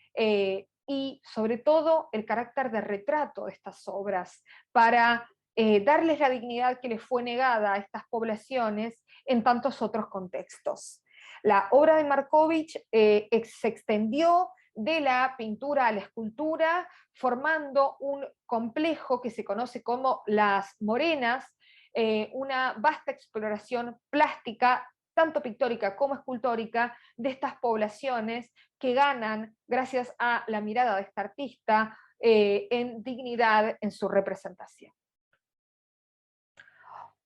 y sobre todo el carácter de retrato de estas obras para darles la dignidad que les fue negada a estas poblaciones en tantos otros contextos. La obra de Markovich se extendió de la pintura a la escultura, formando un complejo que se conoce como las morenas, una vasta exploración plástica, tanto pictórica como escultórica, de estas poblaciones que ganan, gracias a la mirada de esta artista, en dignidad en su representación.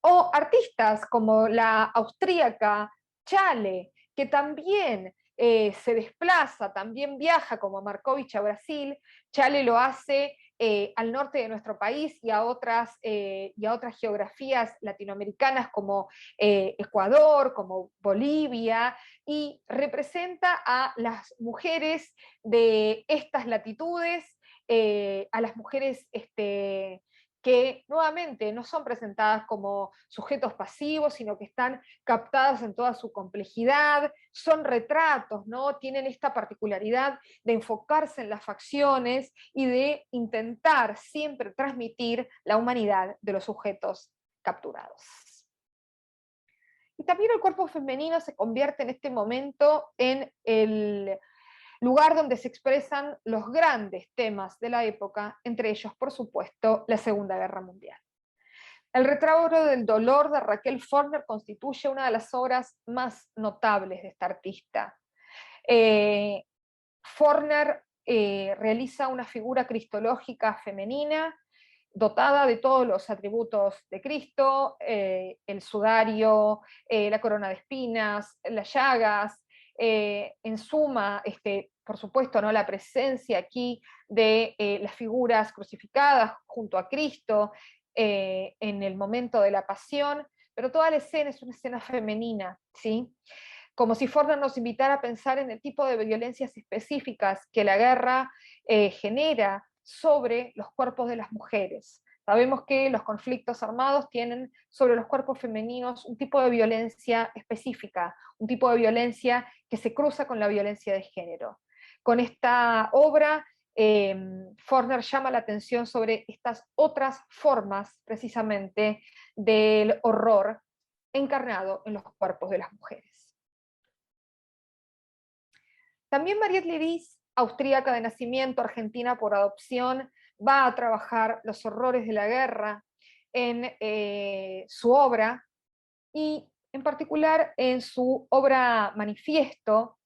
O artistas como la austríaca Chale, que también se desplaza, también viaja como Markovich a Brasil. Chale lo hace al norte de nuestro país y a otras geografías latinoamericanas como Ecuador, como Bolivia, y representa a las mujeres de estas latitudes, a las mujeres que nuevamente no son presentadas como sujetos pasivos, sino que están captadas en toda su complejidad, son retratos, ¿no? Tienen esta particularidad de enfocarse en las facciones y de intentar siempre transmitir la humanidad de los sujetos capturados. Y también el cuerpo femenino se convierte en este momento en el lugar donde se expresan los grandes temas de la época, entre ellos, por supuesto, la Segunda Guerra Mundial. El retrato del dolor de Raquel Forner constituye una de las obras más notables de esta artista. Forner realiza una figura cristológica femenina dotada de todos los atributos de Cristo, el sudario, la corona de espinas, las llagas, en suma, por supuesto, ¿no? La presencia aquí de las figuras crucificadas junto a Cristo en el momento de la pasión, pero toda la escena es una escena femenina, ¿sí? Como si Forner nos invitara a pensar en el tipo de violencias específicas que la guerra genera sobre los cuerpos de las mujeres. Sabemos que los conflictos armados tienen sobre los cuerpos femeninos un tipo de violencia específica, un tipo de violencia que se cruza con la violencia de género. Con esta obra, Forner llama la atención sobre estas otras formas, precisamente, del horror encarnado en los cuerpos de las mujeres. También Mariette Levis, austríaca de nacimiento, argentina por adopción, va a trabajar los horrores de la guerra en su obra, y en particular en su obra Manifiesto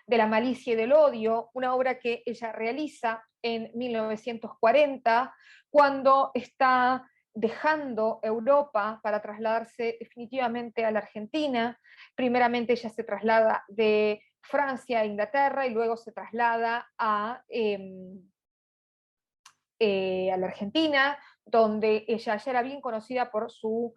de la malicia y del odio, una obra que ella realiza en 1940, cuando está dejando Europa para trasladarse definitivamente a la Argentina. Primeramente ella se traslada de Francia a Inglaterra y luego se traslada a la Argentina, donde ella ya era bien conocida por sus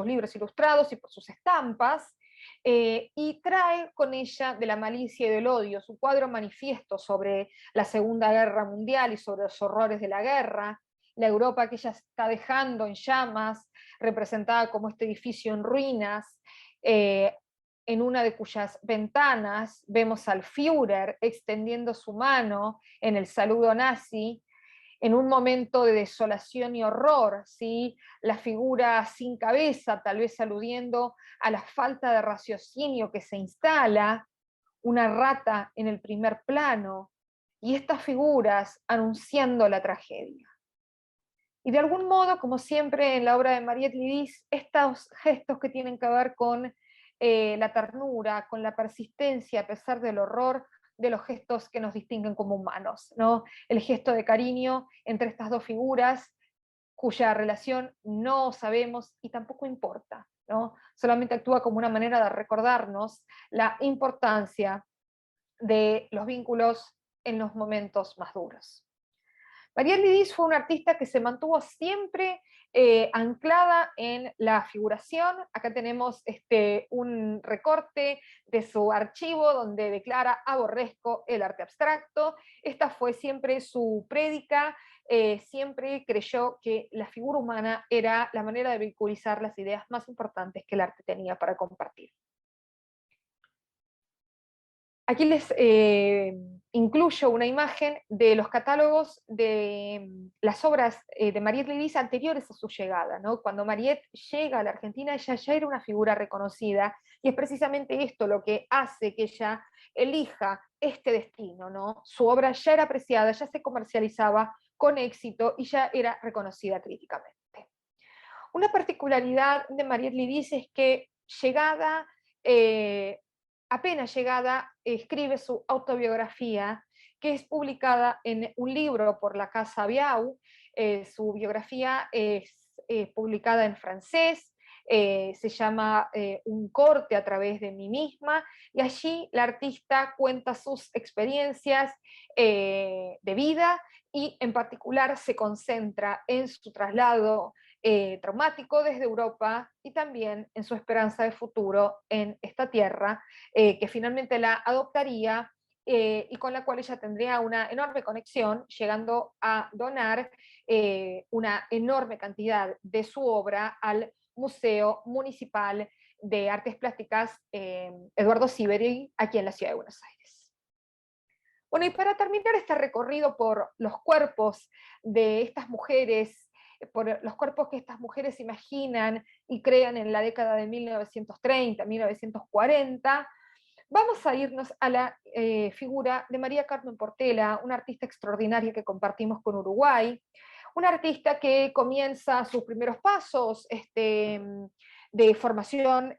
libros ilustrados y por sus estampas, y trae con ella de la malicia y del odio su cuadro manifiesto sobre la Segunda Guerra Mundial y sobre los horrores de la guerra, la Europa que ella está dejando en llamas, representada como este edificio en ruinas, en una de cuyas ventanas vemos al Führer extendiendo su mano en el saludo nazi, en un momento de desolación y horror, ¿sí? La figura sin cabeza, tal vez aludiendo a la falta de raciocinio que se instala, una rata en el primer plano, y estas figuras anunciando la tragedia. Y de algún modo, como siempre en la obra de Mariette Levis, estos gestos que tienen que ver con la ternura, con la persistencia a pesar del horror, de los gestos que nos distinguen como humanos, ¿no? El gesto de cariño entre estas dos figuras, cuya relación no sabemos y tampoco importa, ¿no? Solamente actúa como una manera de recordarnos la importancia de los vínculos en los momentos más duros. Mariette Levis fue una artista que se mantuvo siempre anclada en la figuración. Acá tenemos un recorte de su archivo donde declara: aborrezco el arte abstracto. Esta fue siempre su prédica, siempre creyó que la figura humana era la manera de vehiculizar las ideas más importantes que el arte tenía para compartir. Aquí les incluyo una imagen de los catálogos de las obras de Mariette Levis anteriores a su llegada, ¿no? Cuando Mariette llega a la Argentina, ella ya era una figura reconocida, y es precisamente esto lo que hace que ella elija este destino, ¿no? Su obra ya era apreciada, ya se comercializaba con éxito y ya era reconocida críticamente. Una particularidad de Mariette Levis es que apenas llegada, escribe su autobiografía, que es publicada en un libro por la Casa Biau. Su biografía es publicada en francés, se llama Un corte a través de mí misma, y allí la artista cuenta sus experiencias de vida, y en particular se concentra en su traslado traumático desde Europa y también en su esperanza de futuro en esta tierra, que finalmente la adoptaría y con la cual ella tendría una enorme conexión, llegando a donar una enorme cantidad de su obra al Museo Municipal de Artes Plásticas Eduardo Siveri, aquí en la ciudad de Buenos Aires. Bueno, y para terminar este recorrido por los cuerpos de estas mujeres, por los cuerpos que estas mujeres imaginan y crean en la década de 1930, 1940, vamos a irnos a la figura de María Carmen Portela, una artista extraordinaria que compartimos con Uruguay, Una artista que comienza sus primeros pasos de formación,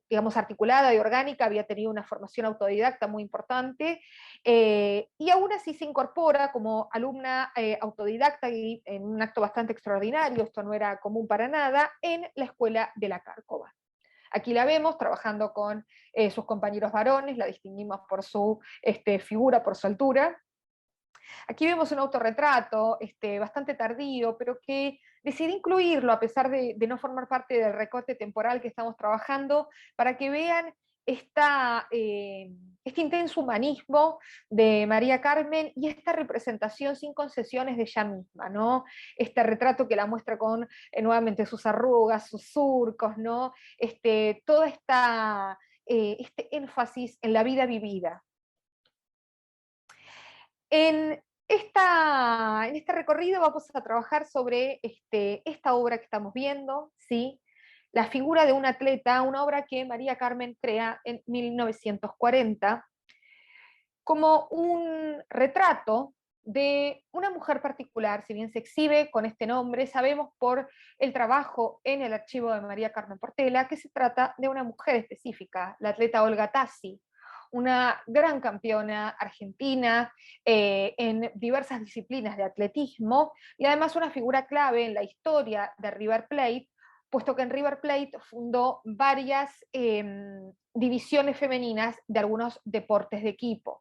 digamos, articulada y orgánica, había tenido una formación autodidacta muy importante, y aún así se incorpora como alumna autodidacta y en un acto bastante extraordinario, esto no era común para nada, en la Escuela de la Cárcova. Aquí la vemos trabajando con sus compañeros varones, la distinguimos por su figura, por su altura. Aquí vemos un autorretrato bastante tardío, pero que decidí incluirlo a pesar de no formar parte del recorte temporal que estamos trabajando, para que vean este intenso humanismo de María Carmen y esta representación sin concesiones de ella misma, ¿no? Este retrato que la muestra con nuevamente sus arrugas, sus surcos, ¿no? Toda este énfasis en la vida vivida. En este recorrido vamos a trabajar sobre esta obra que estamos viendo, ¿sí? La figura de un atleta, una obra que María Carmen crea en 1940 como un retrato de una mujer particular. Si bien se exhibe con este nombre, sabemos por el trabajo en el archivo de María Carmen Portela que se trata de una mujer específica, la atleta Olga Tassi, una gran campeona argentina en diversas disciplinas de atletismo, y además una figura clave en la historia de River Plate, puesto que en River Plate fundó varias divisiones femeninas de algunos deportes de equipo.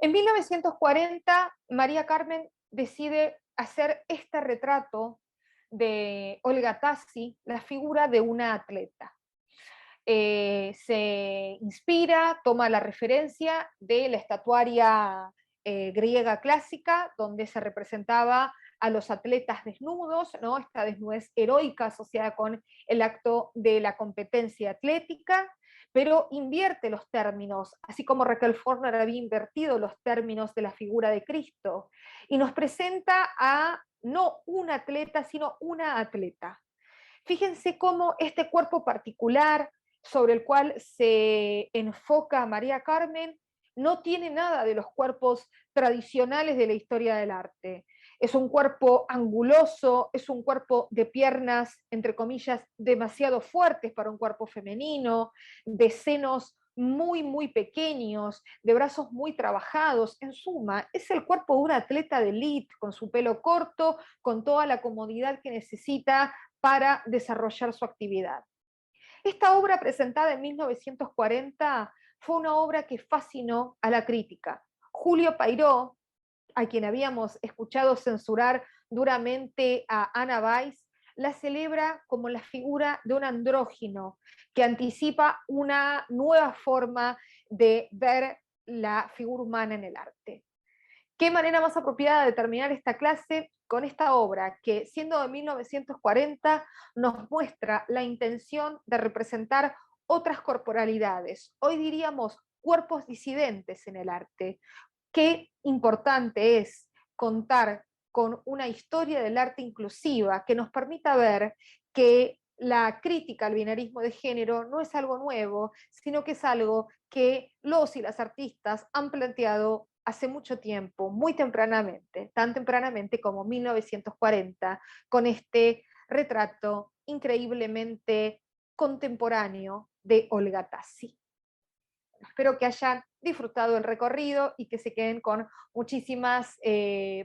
En 1940, María Carmen decide hacer este retrato de Olga Tassi, la figura de una atleta. Se inspira, toma la referencia de la estatuaria griega clásica, donde se representaba a los atletas desnudos, ¿no? Esta desnudez heroica asociada con el acto de la competencia atlética, pero invierte los términos, así como Raquel Forner había invertido los términos de la figura de Cristo, y nos presenta a no un atleta, sino una atleta. Fíjense cómo este cuerpo particular sobre el cual se enfoca María Carmen no tiene nada de los cuerpos tradicionales de la historia del arte. Es un cuerpo anguloso, es un cuerpo de piernas, entre comillas, demasiado fuertes para un cuerpo femenino, de senos muy pequeños, de brazos muy trabajados. En suma, es el cuerpo de un atleta de élite, con su pelo corto, con toda la comodidad que necesita para desarrollar su actividad. Esta obra, presentada en 1940, fue una obra que fascinó a la crítica. Julio Pairó, a quien habíamos escuchado censurar duramente a Anna Weiss, la celebra como la figura de un andrógino que anticipa una nueva forma de ver la figura humana en el arte. ¿Qué manera más apropiada de terminar esta clase con esta obra que, siendo de 1940, nos muestra la intención de representar otras corporalidades, hoy diríamos cuerpos disidentes en el arte? Qué importante es contar con una historia del arte inclusiva que nos permita ver que la crítica al binarismo de género no es algo nuevo, sino que es algo que los y las artistas han planteado hace mucho tiempo, muy tempranamente, tan tempranamente como 1940, con este retrato increíblemente contemporáneo de Olga Tassi. Espero que hayan disfrutado el recorrido y que se queden con muchísimas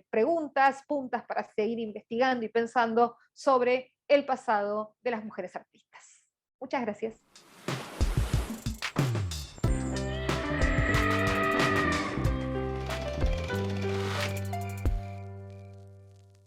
preguntas, puntas para seguir investigando y pensando sobre el pasado de las mujeres artistas. Muchas gracias.